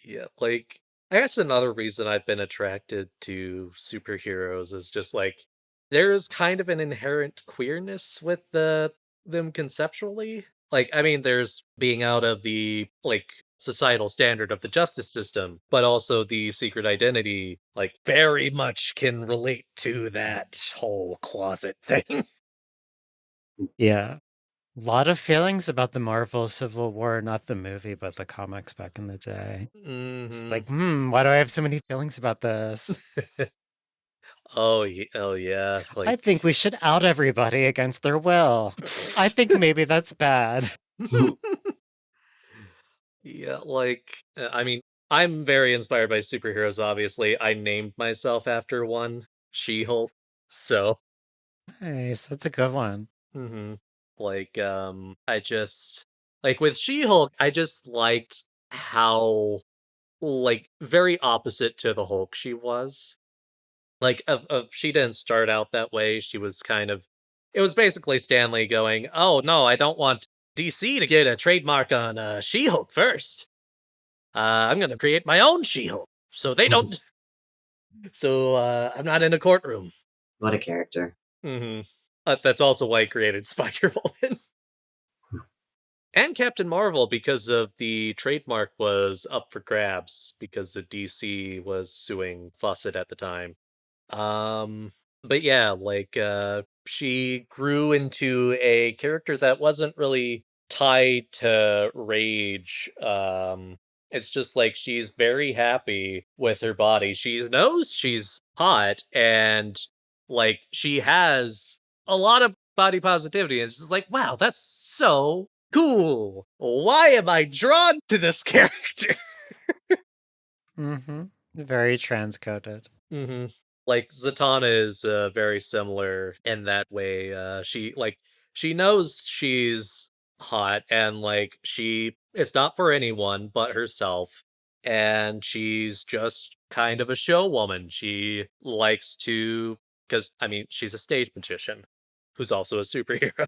Yeah, like I guess another reason I've been attracted to superheroes is just like there's kind of an inherent queerness with them conceptually. Like, I mean, there's being out of the like societal standard of the justice system, but also the secret identity, like very much can relate to that whole closet thing. Yeah. A lot of feelings about the Marvel Civil War, not the movie, but the comics back in the day. It's Hmm. like, why do I have so many feelings about this? Oh yeah, I like think we should out everybody against their will. I think maybe that's bad. Yeah, like, I mean, I'm very inspired by superheroes, obviously. I named myself after one, She-Hulk. So, Nice, that's a good one. hmm like, I just, like, with She-Hulk, I just liked how, like, very opposite to the Hulk she was. Like, she didn't start out that way. She was kind of, it was basically Stanley going, oh, no, I don't want DC to get a trademark on She-Hulk first. I'm gonna create my own She-Hulk, so they don't. So I'm not in a courtroom. What a character. Mm-hmm. That's also why I created Spider-Woman and Captain Marvel because of the trademark was up for grabs because the DC was suing Fawcett at the time. But yeah, like she grew into a character that wasn't really tied to rage. It's just like she's very happy with her body. She knows she's hot, and like she has a lot of body positivity, and it's just like, wow, that's so cool. Why am I drawn to this character? Mm-hmm. Very transcoded. Mm-hmm. Like Zatanna is very similar in that way. She knows she's hot, and like she it's not for anyone but herself, and she's just kind of a show woman. She likes to, because I mean she's a stage magician who's also a superhero.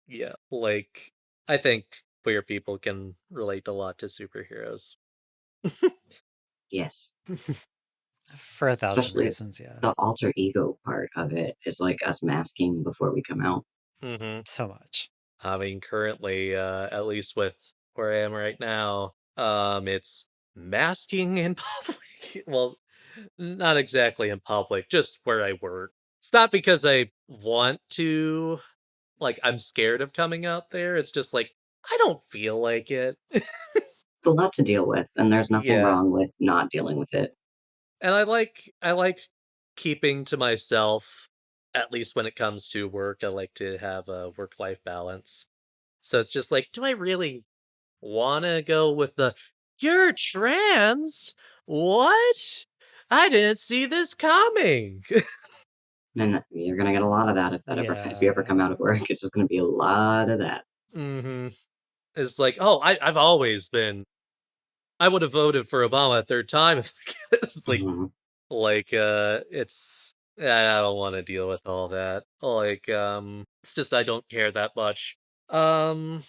Yeah, like I think queer people can relate a lot to superheroes. Yes. For 1,000 Especially reasons, yeah. the alter ego part of it is like us masking before we come out. Mm-hmm. So much. I mean, currently, at least with where I am right now, it's masking in public. Well, not exactly in public, just where I work. It's not because I want to, like, I'm scared of coming out there. It's just like, I don't feel like it. It's a lot to deal with, and there's nothing Yeah. wrong with not dealing with it. And I like keeping to myself, at least when it comes to work. I like to have a work-life balance. So it's just like, do I really wanna go with the "You're trans? What? I didn't see this coming." And you're gonna get a lot of that if you ever come out of work. It's just gonna be a lot of that. Mhm. It's like, "Oh, I've always been I would have voted for Obama a third time if like Mhm. it's I don't wanna deal with all that. Like, it's just I don't care that much. Um,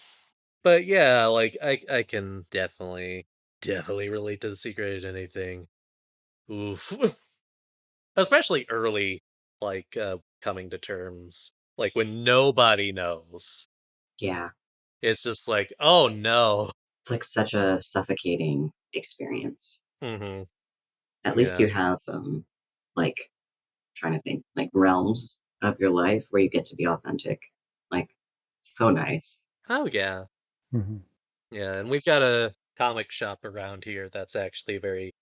but yeah, like, I can definitely relate to the secret anything. Oof. Especially early, like, coming to terms. Like, when nobody knows. Yeah, It's just like, "Oh, no." it's like such a suffocating experience. Mhm. At least Yeah. you have like trying to think like realms of your life where you get to be authentic. Like so nice. Oh, yeah. Mm-hmm. Yeah, and we've got a comic shop around here that's actually very,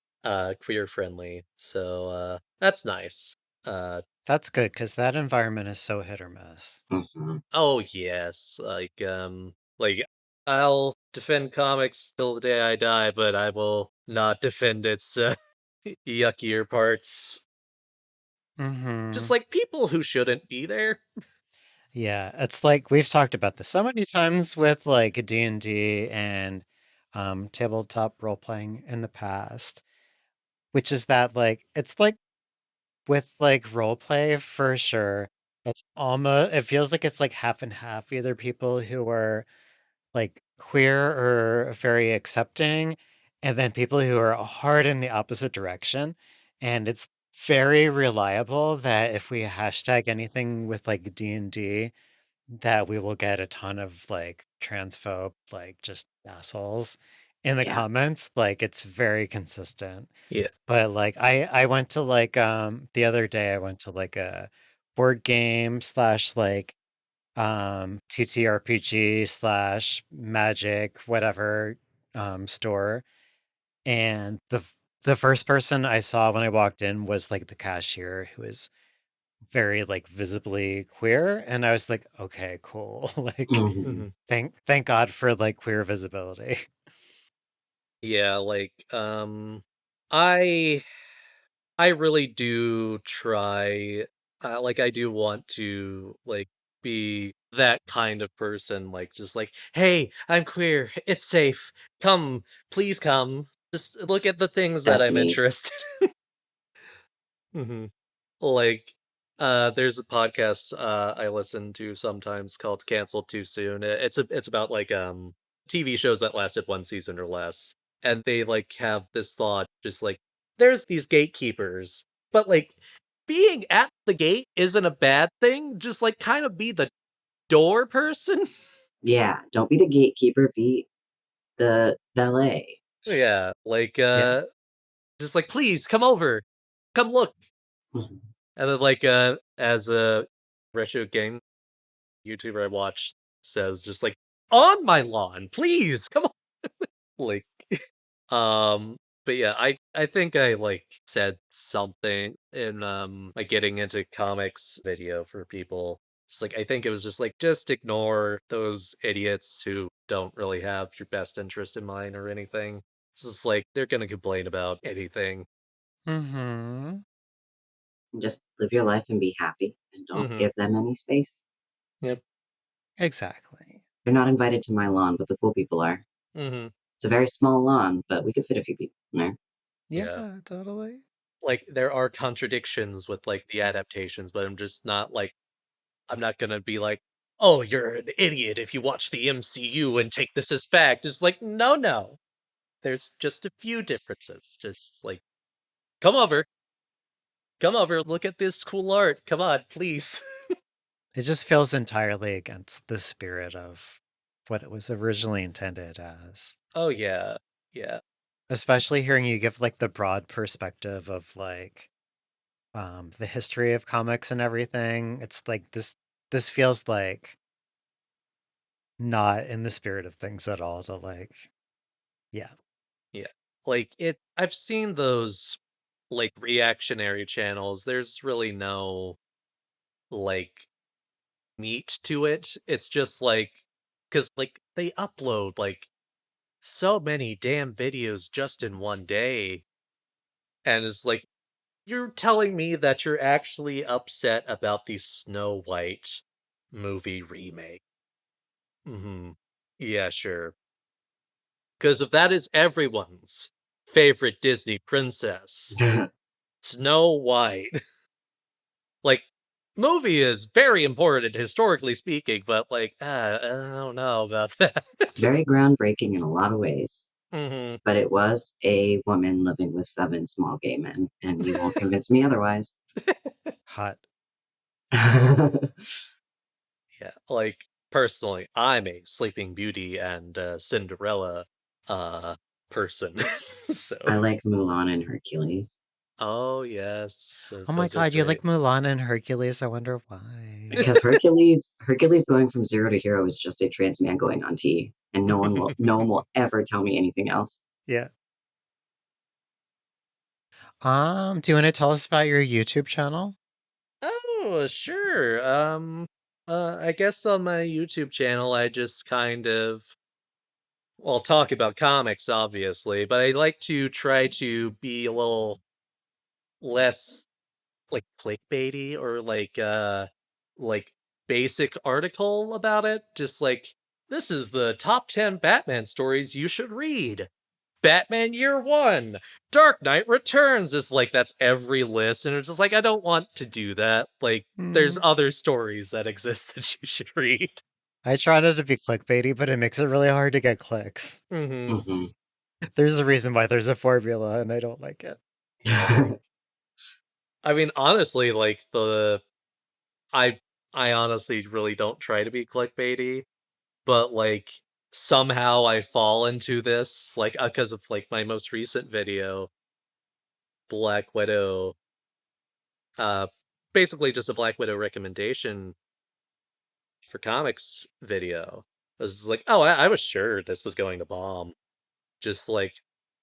queer friendly, so, that's nice. Uh, That's good because that environment is so hit or miss. Hmm. oh, yes, like, I'll defend comics till the day I die, but I will not defend its, yuckier parts. Mm-hmm. Just like people who shouldn't be there. Yeah, it's like we've talked about this so many times with like D&D and tabletop role playing in the past, which is that like it's like with like role play for sure. It's almost it feels like it's like half and half, either people who are like queer or very accepting, and then people who are hard in the opposite direction. And it's very reliable that if we hashtag anything with like D&D, that we will get a ton of like transphobe, like just assholes in the Yeah. comments. Like it's very consistent. Yeah. But like I went to like the other day I went to like a board game slash like TTRPG slash magic whatever store, and the first person I saw when I walked in was like the cashier, who is very like visibly queer, and I was like, okay, cool. Like Hmm. Mhm. thank God for like queer visibility. Yeah, like, I I really do try, like, I do want to, like, be that kind of person, like, just like, "Hey, I'm queer, it's safe, come, please come, just look at the things that That's I'm me. interested." Mhm. Like, there's a podcast, I listen to sometimes called Canceled Too Soon. It's about, like, TV shows that lasted 1 season or less, and they, like, have this thought, just like, there's these gatekeepers, but, like, being at the gate isn't a bad thing, just, like, kind of be the door person? Yeah, don't be the gatekeeper, be the valet. Yeah, like, Yeah. just like, "Please, come over, come look." Mhm. And then, like, as a retro game YouTuber I watched says just like, on my lawn, please, come on. Like, um, but yeah, I think I like said something in my getting into comics video for people. Just like I think it was just like just ignore those idiots who don't really have your best interest in mind or anything. It's just like they're gonna complain about anything. Mm-hmm. Just live your life and be happy, and don't give them any space. Yep. Exactly. They're not invited to my lawn, but the cool people are. It's a very small lawn, but we could fit a few people in there. Yeah, totally. Like there are contradictions with like the adaptations, but I'm just not like I'm not gonna be like, oh, you're an idiot if you watch the MCU and take this as fact. It's like, no. There's just a few differences. Just like, come over, look at this cool art. Come on, please. It just feels entirely against the spirit of what it was originally intended as. Oh yeah. Especially hearing you give like the broad perspective of like the history of comics and everything. It's like this feels like not in the spirit of things at all to like yeah. Like I've seen those like reactionary channels. There's really no like meat to it. It's just like because like they upload like so many damn videos just in one day, and it's like you're telling me that you're actually upset about the Snow White movie remake. Yeah, sure. Because if that is everyone's favorite Disney princess, Snow White. Like, movie is very important historically speaking, but like, I don't know about that. Very groundbreaking in a lot of ways. Mm-hmm. But it was a woman living with 7 small gay men, and you won't convince me otherwise. Hot. Yeah, like personally, I'm a Sleeping Beauty and Cinderella person. So I like Mulan and Hercules. oh yes, Oh my those are god, you great. like Mulan and Hercules? I wonder why. Because Hercules going from zero to hero is just a trans man going on tea, and no one will ever tell me anything else. Yeah. Do you want to tell us about your YouTube channel? Oh, sure. I guess on my YouTube channel, I just kind of, well, talk about comics, obviously, but I like to try to be a little less like clickbaity or like basic article about it. Just like this is the top 10 Batman stories you should read. Batman Year One, Dark Knight Returns is like that's every list, and it's just like I don't want to do that. Like there's other stories that exist that you should read. I try not to be clickbaity, but it makes it really hard to get clicks. Mm-hmm. There's a reason why there's a formula, and I don't like it. I mean, honestly, like I I honestly really don't try to be clickbaity, but like somehow I fall into this like because of like my most recent video, Black Widow, uh, basically just a Black Widow recommendation for comics video. I was like, oh, I was sure this was going to bomb. Just like,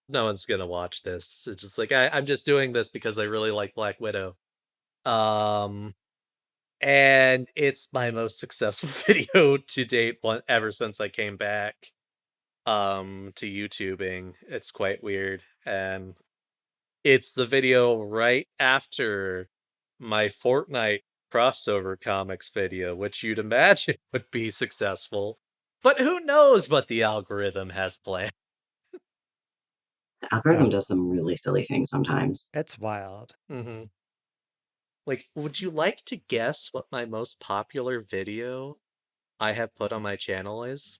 no one's gonna watch this. It's just like I'm just doing this because I really like Black Widow. And it's my most successful video to date one ever since I came back to YouTubing. It's quite weird. And it's the video right after my Fortnite crossover comics video, which you'd imagine would be successful. But who knows what the algorithm has planned? The algorithm does some really silly things sometimes. It's wild. Mm-hmm. Like, would you like to guess what my most popular video I have put on my channel is?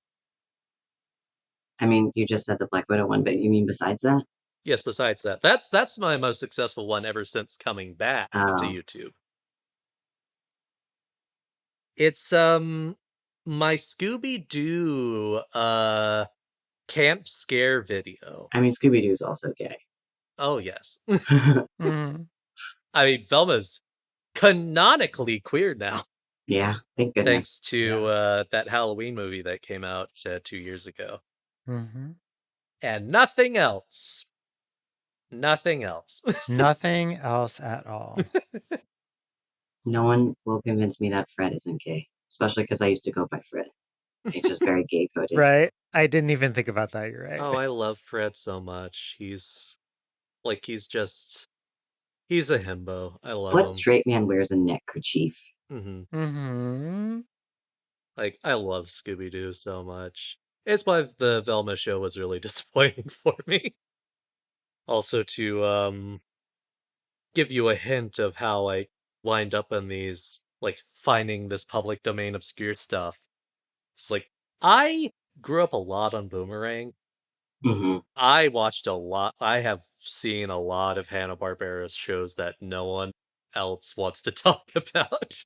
I mean, you just said the Black Widow one, but you mean besides that? Yes, besides that. That's my most successful one ever since coming back to Oh. YouTube. It's my Scooby-Doo camp scare video. I mean, Scooby-Doo's also gay. Oh yes. Mhm. I mean, Velma's canonically queer now. Yeah, thank goodness. Thanks to that Halloween movie that came out 2 years ago. Mm-hmm. And nothing else. Nothing else. Nothing else at all. No one will convince me that Fred isn't gay, especially because I used to go by Fred. It's just very gay coded. Right? I didn't even think about that. You're right. Oh, I love Fred so much. He's a himbo. I love What him. straight man wears a neckerchief? Mm-hmm. Mm-hmm. Like, I love Scooby-Doo so much. It's why the Velma show was really disappointing for me. Also to give you a hint of how I wind up in these, like, finding this public domain obscure stuff. It's like, I grew up a lot on Boomerang. Mm-hmm. I have seen a lot of Hanna-Barbera shows that no one else wants to talk about.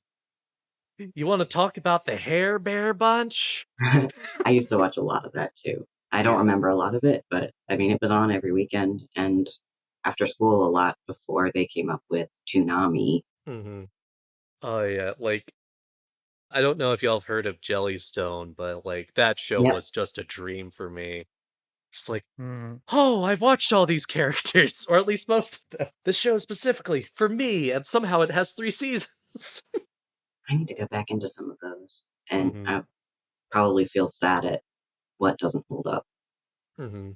You want to talk about the Hair Bear Bunch? I used to watch a lot of that too. I don't Yeah. remember a lot of it, but I mean, it was on every weekend and after school a lot before they came up with Toonami. Mm-hmm. Oh yeah, like, I don't know if y'all have heard of Jellystone, but like that show Yep. was just a dream for me. Just like, Mm-hmm. oh, I've watched all these characters, or at least most of them. This show specifically for me, and somehow it has 3 seasons. I need to go back into some of those, and Mm-hmm. I probably feel sad at what doesn't hold up. Mm-hmm.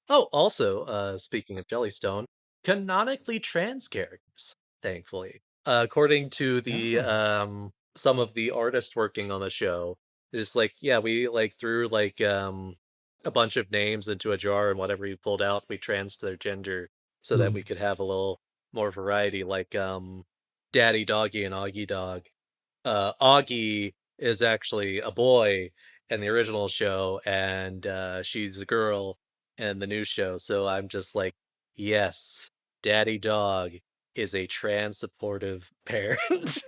Oh, also, speaking of Jellystone, canonically trans characters, thankfully. According to the some of the artists working on the show, it's like, yeah, we like threw like a bunch of names into a jar, and whatever we pulled out, we trans their gender so that we could have a little more variety, like Daddy Doggy and Augie Dog. Augie is actually a boy in the original show, and she's a girl in the new show. So I'm just like, yes, Daddy Dog is a trans supportive parent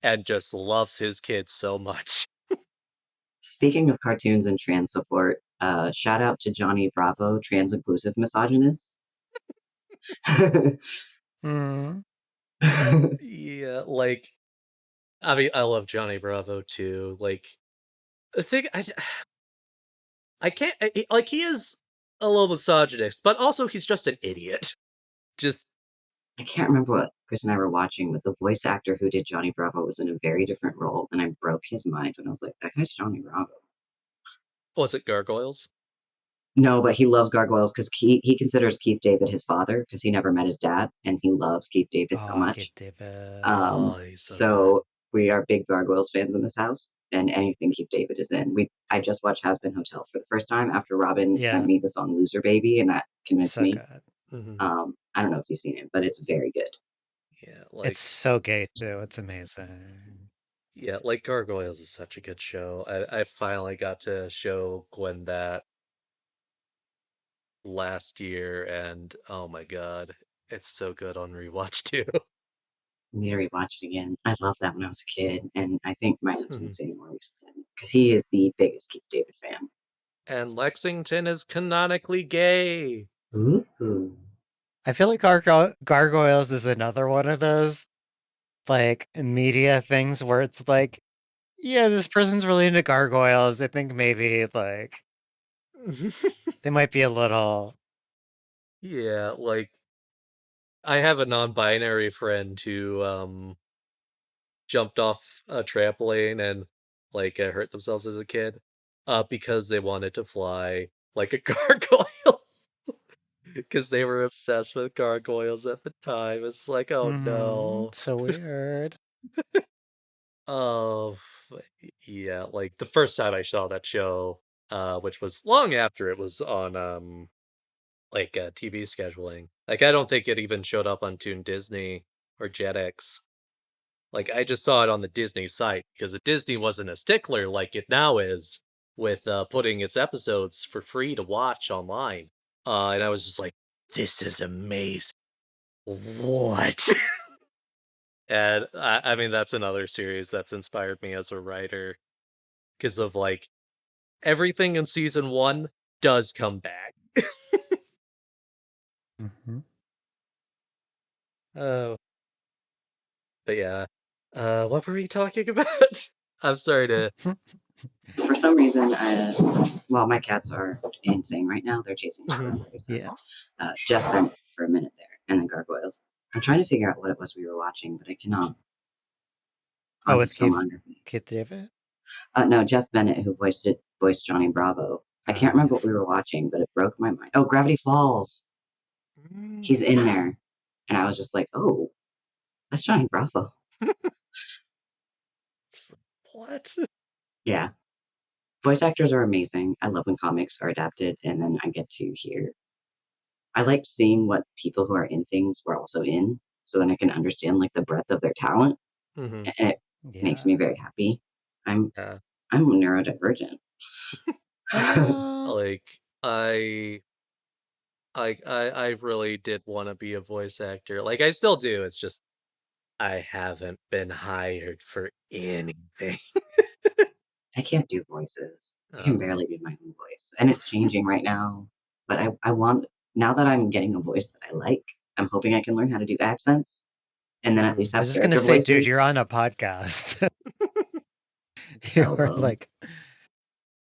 and just loves his kids so much. Speaking of cartoons and trans support, shout out to Johnny Bravo, trans inclusive misogynist. Mm-hmm. Yeah, like, I mean, I love Johnny Bravo too. Like, the thing, I can't, like, he is a little misogynist, but also he's just an idiot. Just, I can't remember what Chris and I were watching, but the voice actor who did Johnny Bravo was in a very different role, and I broke his mind when I was like, that guy's Johnny Bravo. was it Gargoyles? No, but he loves gargoyles because he considers Keith David his father because he never met his dad, and he loves Keith David so Oh, much. Keith David. Oh, he's so So we are big gargoyles fans in this house, and anything Keith David is in. I just watched Has Been Hotel for the first time after Robin Yeah. sent me the song Loser Baby, and that convinced So me. good. Mm-hmm. I don't know if you've seen it, but it's very good. Yeah, like, It's so gay too. It's amazing. yeah, like Gargoyles is such a good show. I finally got to show Gwen that last year, and oh my god, it's so good on rewatch too. I need to rewatch it again. I loved that when I was a kid, and I think my husband's Mhm. seen it more recently because he is the biggest Keith David fan. And Lexington is canonically gay. Ooh. I feel like Gargoyles is another one of those like media things where it's like, yeah, this person's really into gargoyles. I think maybe like they might be a little. Yeah, like, I have a non-binary friend who jumped off a trampoline and like hurt themselves as a kid because they wanted to fly like a gargoyle. Because they were obsessed with gargoyles at the time. It's like, oh no. So weird. Oh, yeah. Like the first time I saw that show, which was long after it was on, like TV scheduling. Like I don't think it even showed up on Toon Disney or Jetix. Like I just saw it on the Disney site because Disney wasn't a stickler like it now is with putting its episodes for free to watch online. And I was just like, this is amazing. What? And I mean, that's another series that's inspired me as a writer because of like everything in season 1 does come back. Mm-hmm. Oh, but yeah, What were we talking about? I'm sorry to. For some reason, well, my cats are insane right now. They're chasing after Mhm. very Yeah. Jeff Bennett for a minute there, and then Gargoyles. I'm trying to figure out what it was we were watching, but I cannot. Oh, He's with from under me. Keith David? No, Jeff Bennett, who voiced Johnny Bravo. I can't Oh, remember yeah. what we were watching, but it broke my mind. Oh, Gravity Falls. He's in there, and I was just like, oh, that's Johnny Bravo. What? Yeah, voice actors are amazing. I love when comics are adapted, and then I get to hear. I like seeing what people who are in things were also in, so then I can understand like the breadth of their talent, Mm-hmm. and it makes Yeah. me very happy. I'm Yeah. I'm neurodivergent. Oh. Like I really did want to be a voice actor. Like I still do. It's just I haven't been hired for anything. I can't do voices. I can Oh. barely do my own voice, and it's changing right now. But I want now that I'm getting a voice that I like. I'm hoping I can learn how to do accents, and then at least I have was just gonna character say, dude, you're voices. on a podcast. You Hell are no. like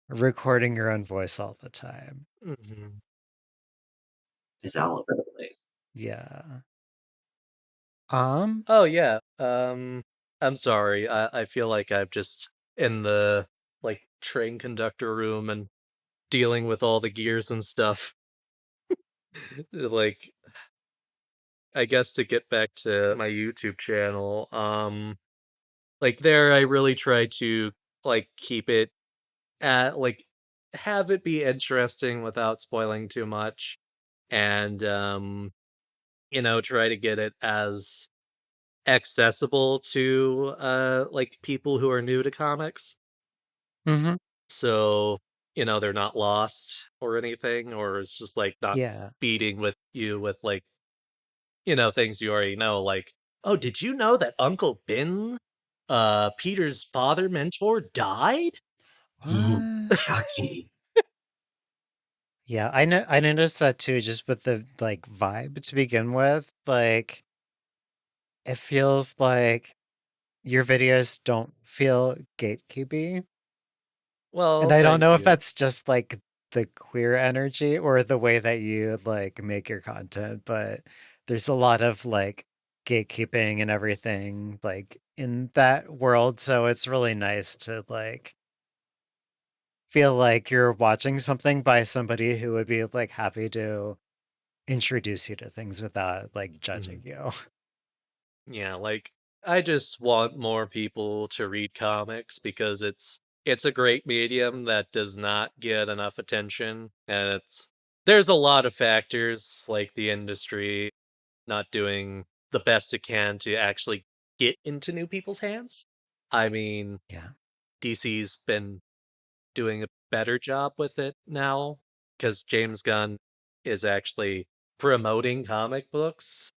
recording your own voice all the time. Mhm. It's all over the place. Yeah. Oh yeah. I'm sorry. I feel like I'm just in the like train conductor room and dealing with all the gears and stuff. Like I guess to get back to my YouTube channel, like there I really try to like keep it at like have it be interesting without spoiling too much and try to get it as accessible to like people who are new to comics. Mm-hmm. So, they're not lost or anything, or it's just like not Yeah. beating with you with like, things you already know, like, oh, did you know that Uncle Ben, Peter's father mentor died? What? Shocking. Yeah, I noticed that too, just with the like vibe to begin with. Like it feels like your videos don't feel gatekeepy. And Well, I don't thank know if you. that's just like the queer energy or the way that you like make your content, but there's a lot of like gatekeeping and everything like in that world. So it's really nice to like feel like you're watching something by somebody who would be like happy to introduce you to things without like judging Mhm. you. Yeah, like I just want more people to read comics because it's a great medium that does not get enough attention and there's a lot of factors like the industry not doing the best it can to actually get into new people's hands. I mean, Yeah. DC's been doing a better job with it now because James Gunn is actually promoting comic books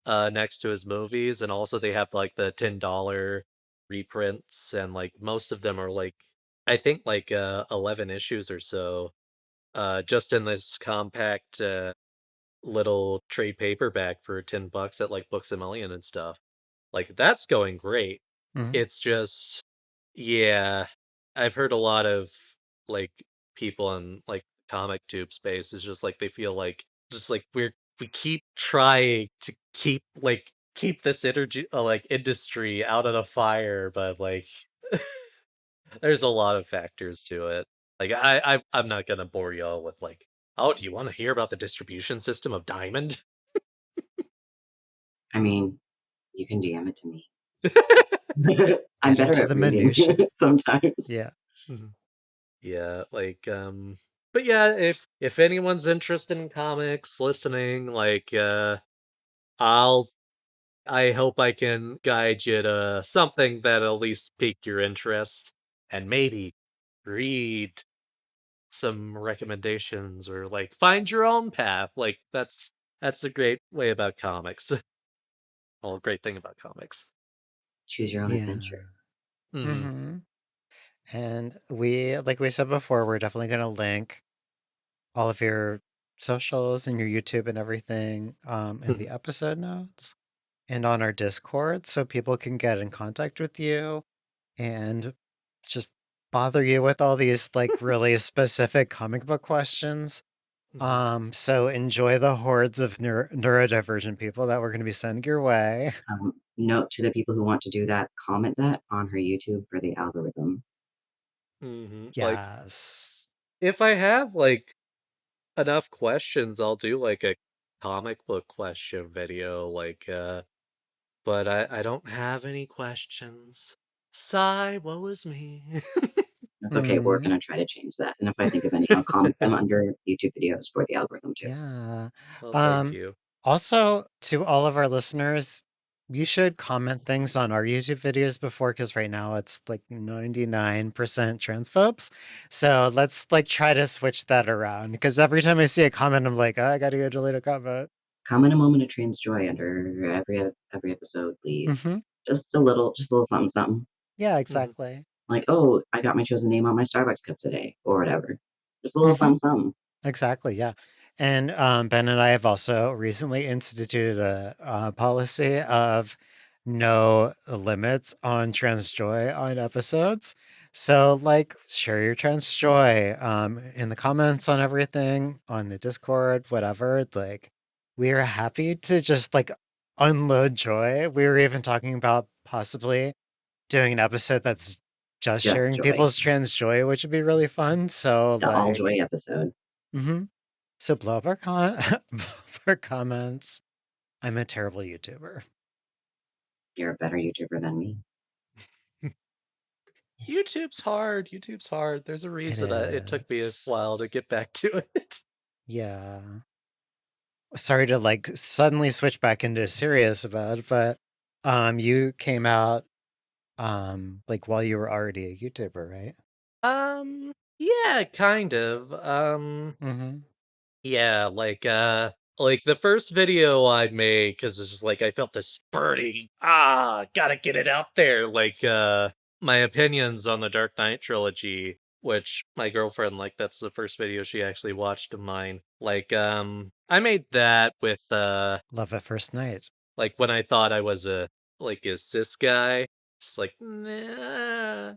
next to his movies, and also they have like the $10 reprints, and like most of them are like I think like 11 issues or so, just in this compact little trade paperback for $10 at like Books a Million and stuff. Like that's going great. Mhm. It's just yeah, I've heard a lot of like people in like comic tube space is just like they feel like just like we keep trying to keep this energy like industry out of the fire, but like there's a lot of factors to it. Like I'm not gonna bore y'all with like, oh, do you want to hear about the distribution system of Diamond? I mean, you can DM it to me. I'm Get better into at the reading minutia. sometimes. Yeah. Mhm. Yeah, like but yeah, if anyone's interested in comics, listening, like I'll I hope I can guide you to something that at least pique your interest and maybe read some recommendations or like find your own path. Like that's a great way about comics. Well, a great thing about comics. Choose your own Yeah. adventure. Hmm. Hmm. And like we said before, we're definitely going to link all of your socials and your YouTube and everything in the episode notes. and on our Discord so people can get in contact with you and just bother you with all these like really specific comic book questions. Mhm. So enjoy the hordes of neurodivergent people that we're going to be sending your way. Note to the people who want to do that, comment that on her YouTube for the algorithm. Like, Yes. if I have like enough questions, I'll do like a comic book question video, but I don't have any questions. Sigh, woe is me. That's okay. We're Hmm. going to try to change that. And if I think of any, I'll comment them under YouTube videos for the algorithm too. Yeah. Well, thank Um, you. Also, to all of our listeners, you should comment things on our YouTube videos before, because right now it's like 99% transphobes. So let's like try to switch that around. Because every time I see a comment, I'm like, oh, I gotta go delete a comment. Comment a moment of trans joy under every episode, please. Mm-hmm. Just a little something, something. Yeah, Mhm. exactly. Like, oh, I got my chosen name on my Starbucks cup today, or whatever. Just a little Mm-hmm. something, something. Exactly, yeah. And Ben and I have also recently instituted a policy of no limits on trans joy on episodes. So, like, share your trans joy in the comments on everything, on the Discord, whatever. Like, we are happy to just like unload joy. We were even talking about possibly doing an episode that's just Just sharing joy. people's trans joy, which would be really fun. So, The all like, joy episode. mm-hmm. So blow up our blow up our comments. I'm a terrible YouTuber. You're a better YouTuber than me. YouTube's hard. YouTube's hard. There's a It reason it took me a while to is. get back to it. Yeah. Sorry to like suddenly switch back into serious about it, but you came out like while you were already a YouTuber, right? Yeah, kind of. Mm-hmm. Yeah, like the first video I made, because it's just like I felt this burning, gotta get it out there. My opinions on the Dark Knight trilogy, which my girlfriend, like, that's the first video she actually watched of mine. I made that with Love at first night. like when I thought I was a cis guy, just like nah.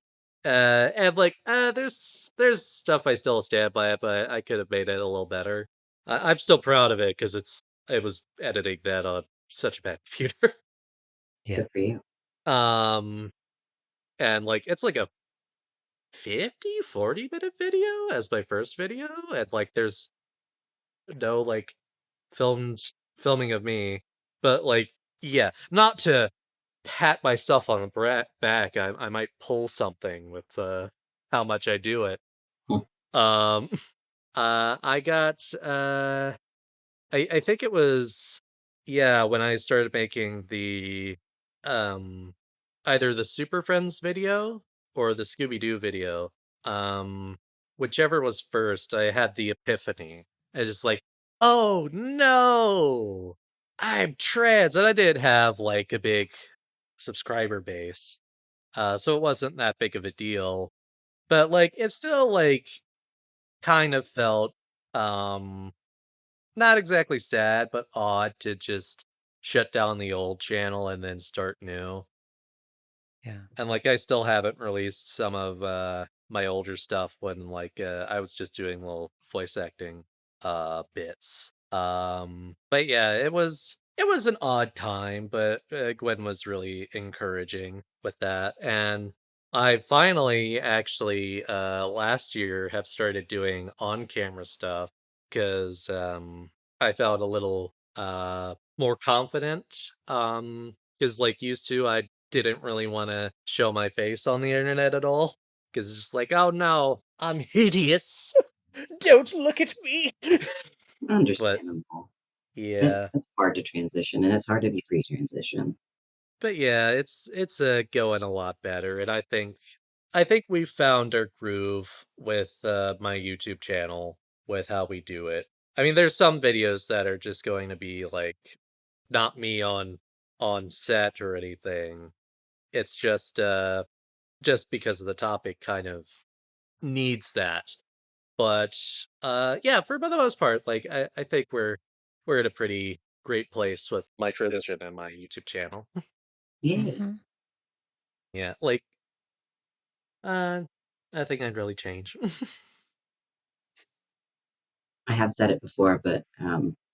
And like there's stuff I still stand by it, but I could have made it a little better. I'm still proud of it because I was editing that on such a bad computer. Yeah. Good for you. um, and like it's like a 40 minute video as my first video, and like there's no like filmed filming of me, but like yeah, not to pat myself on the back. I might pull something with how much I do it. Hmm. Um, I got I think it was yeah when I started making the um either the Super Friends video or the Scooby Doo video. Um, whichever was first, I had the epiphany. I just like, oh no, I'm trans, and I did have like a big subscriber base, so it wasn't that big of a deal. But like, it still like kind of felt not exactly sad, but odd to just shut down the old channel and then start new. Yeah. And like I still haven't released some of my older stuff when I was just doing little voice acting bits. But yeah, it was an odd time, but Gwen was really encouraging with that. And I finally actually last year have started doing on-camera stuff because I felt a little more confident because like used to I didn't really want to show my face on the internet at all because it's just like, oh no, I'm hideous. Don't look at me. But Understandable. yeah, It's hard to transition, and it's hard to be pre-transition. but yeah, it's going a lot better, and I think we've found our groove with my YouTube channel with how we do it. I mean, there's some videos that are just going to be like not me on set or anything. It's just because of the topic kind of needs that. But yeah, for the most part, like I think we're at a pretty great place with my transition and my YouTube channel. Yay. Mhm. Yeah, like, nothing I'd really change. I have said it before, but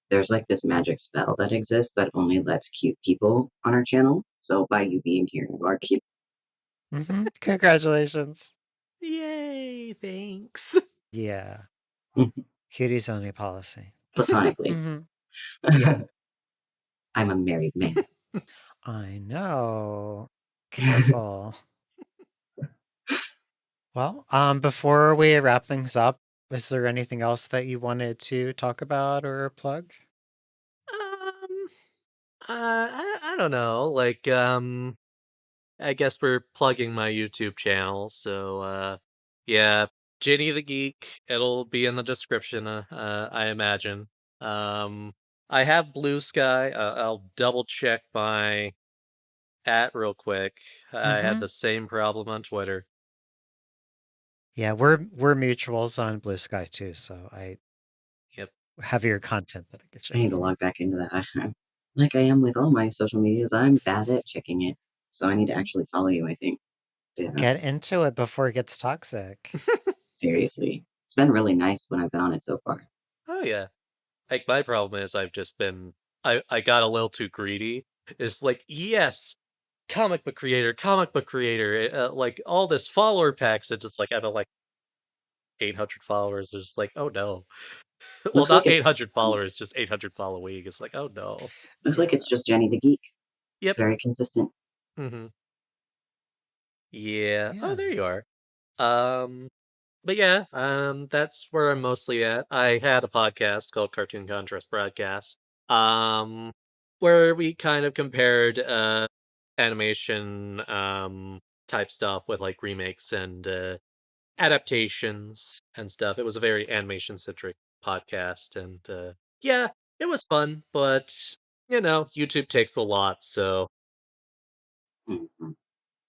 there's like this magic spell that exists that only lets cute people on our channel. So by you being here, you are cute. Mhm. Congratulations. Yay, thanks. Yeah. Cuties only policy. Platonically. Mhm. Yeah. I'm a married man. I know. Careful. Well, before we wrap things up, is there anything else that you wanted to talk about or plug? Um, I don't know. Like, I guess we're plugging my YouTube channel, so yeah, Jenny the Geek. It'll be in the description. I imagine. I have Blue Sky. I'll double check my real quick. I had Mhm. the same problem on Twitter. Yeah, we're mutuals on Blue Sky too, so I Yep. have your content that I could I share. need to log back into that. Like I am with all my social medias, I'm bad at checking it. So I need to actually follow you, I think. Yeah, Get into it before it gets toxic. seriously. It's been really nice when I've been on it so far. Oh yeah. Like my problem is I've just been I got a little too greedy. It's like, yes, comic book creator, comic book creator, like all this follower packs. It's just like I have like 800 followers. It's just like, oh no. Well, Looks like not it's 800 followers, just 800 following. It's like, oh no. just Jenny the Geek. Yep. Very consistent. Mm-hmm. Yeah. Oh, Yeah. there you are. But yeah, that's where I'm mostly at. I had a podcast called Cartoon Contrast Broadcast, um, where we kind of compared animation type stuff with like remakes and adaptations and stuff. It was a very animation centric podcast, and yeah, it was fun. But YouTube takes a lot, so Mhm.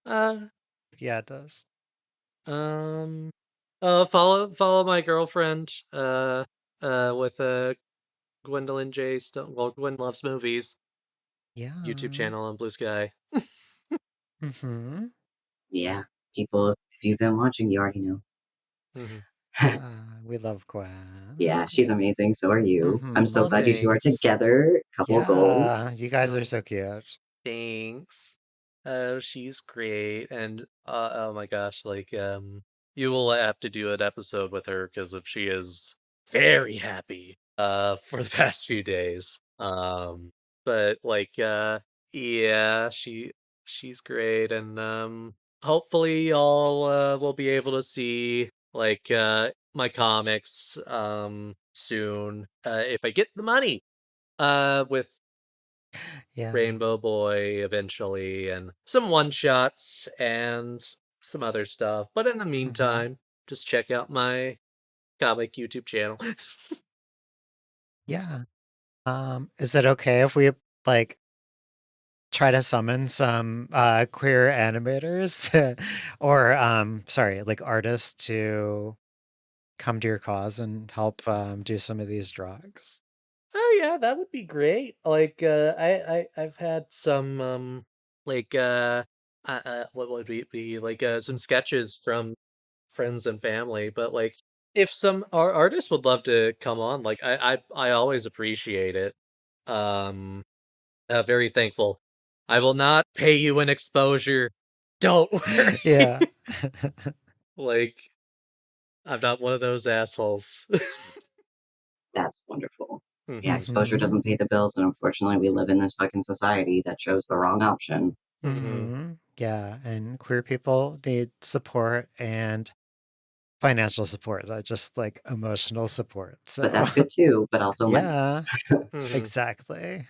uh, Yeah, it does. um, follow my girlfriend with Gwendolyn J. Stone. Well, Gwen loves movies. YouTube Yeah. channel on Blue Sky. Mm-hmm. Yeah, people, if you've been watching, you already know. Mhm. We love Gwen. Yeah, she's amazing. So are you. I'm so Mm-hmm. Oh, glad you two are thanks. together. Couple of goals. Yeah, you guys are Oh, so cute. thanks. Oh, she's great, and oh my gosh, like you will have to do an episode with her because if she is very happy for the past few days. But like yeah, she's great, and hopefully y'all will be able to see like my comics soon if I get the money with Yeah. Rainbow Boy eventually, and some one shots and some other stuff. But in the Mm-hmm. meantime, just check out my comic YouTube channel. Yeah. Is it okay if we like try to summon some queer animators to or sorry, like artists to come to your cause and help do some of these drawings? Oh yeah, that would be great. Like I've had some like what would it be like some sketches from friends and family, but like if some artists would love to come on, like I always appreciate it. Um very thankful. I will not pay you an exposure. Don't worry. Yeah. Like I'm not one of those assholes. That's wonderful. Yeah, Mhm. exposure Mm-hmm. doesn't pay the bills, and unfortunately, we live in this fucking society that chose the wrong option. Mhm. Mm-hmm. Yeah, and queer people need support and financial support, not just like emotional support. But So, that's good too, but also money. yeah, Mhm. exactly.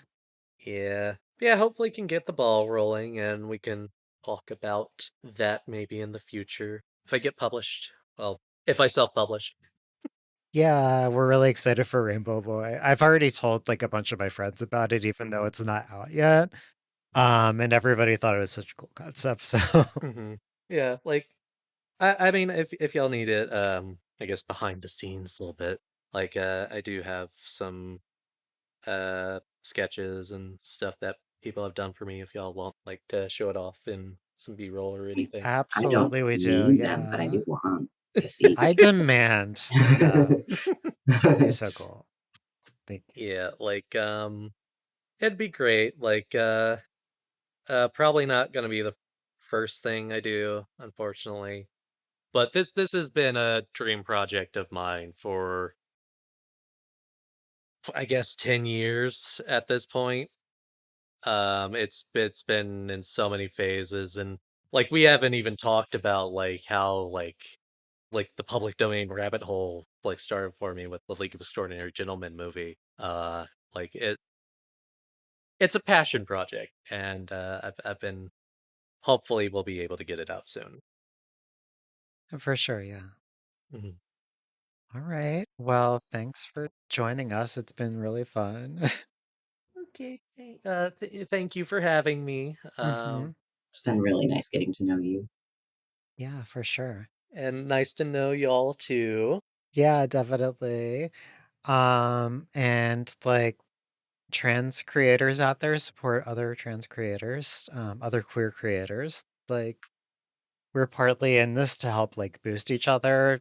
Yeah. Yeah, hopefully can get the ball rolling and we can talk about that maybe in the future. If I get published. Well, if I self-publish. Yeah, we're really excited for Rainbow Boy. I've already told like a bunch of my friends about it, even though it's not out yet. And everybody thought it was such a cool concept. So, Mhm. Yeah, like I mean if y'all need it, I guess behind the scenes a little bit. Like I do have some sketches and stuff that people have done for me if y'all want like to show it off in some B-roll or anything. I don't Absolutely, we do. need them, but I Yeah. do want to see. I demand. Yeah. That'd be so cool. Thank you. Yeah, like it'd be great. Like probably not gonna be the first thing I do, unfortunately. But this has been a dream project of mine for I guess 10 years at this point. It's been in so many phases, and like we haven't even talked about like how like the public domain rabbit hole like started for me with the League of Extraordinary Gentlemen movie. Like it's a passion project, and I've been hopefully we'll be able to get it out soon. For sure, yeah. Mhm. All right. Well, thanks for joining us. It's been really fun. Okay. Thank you for having me. hmm It's been really nice getting to know you. Yeah, for sure. And nice to know y'all too. Yeah, definitely. And like trans creators out there support other trans creators, other queer creators. Like we're partly in this to help like boost each other,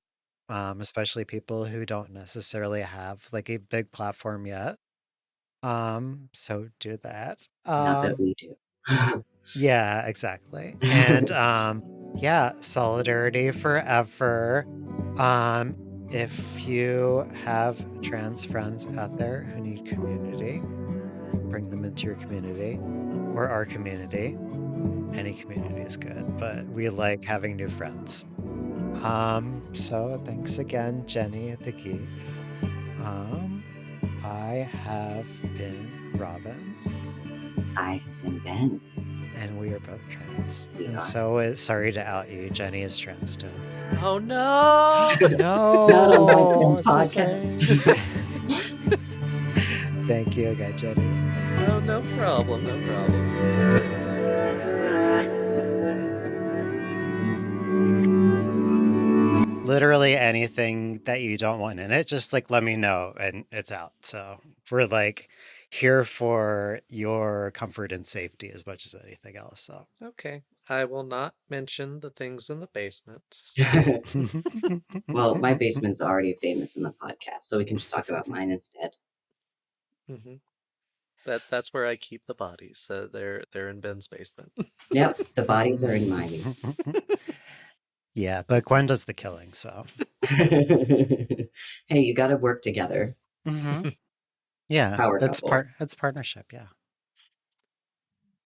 especially people who don't necessarily have like a big platform yet. So do that. Not that we do. Yeah, exactly. And yeah, solidarity forever. If you have trans friends out there who need community, bring them into your community or our community. Any community is good, but we like having new friends. So thanks again, Jenny the Geek. I have been Robin. I have been Ben. And we are both trans. We and are. so sorry to out you. Jenny is trans too. Oh no! No! Not on my friend's I'm so podcast. sorry. Thank you again, Jenny. No, no problem, no problem. Literally anything that you don't want in it, just like let me know and it's out. So we're like here for your comfort and safety as much as anything else. So Okay. I will not mention the things in the basement. Well, my basement's already famous in the podcast, so we can just talk about mine instead. hmm That's where I keep the bodies. They're in Ben's basement. Yep, the bodies are in my basement. Yeah, but Gwen does the killing, so. Hey, you gotta work together. Yeah, Power that's couple. partnership, yeah.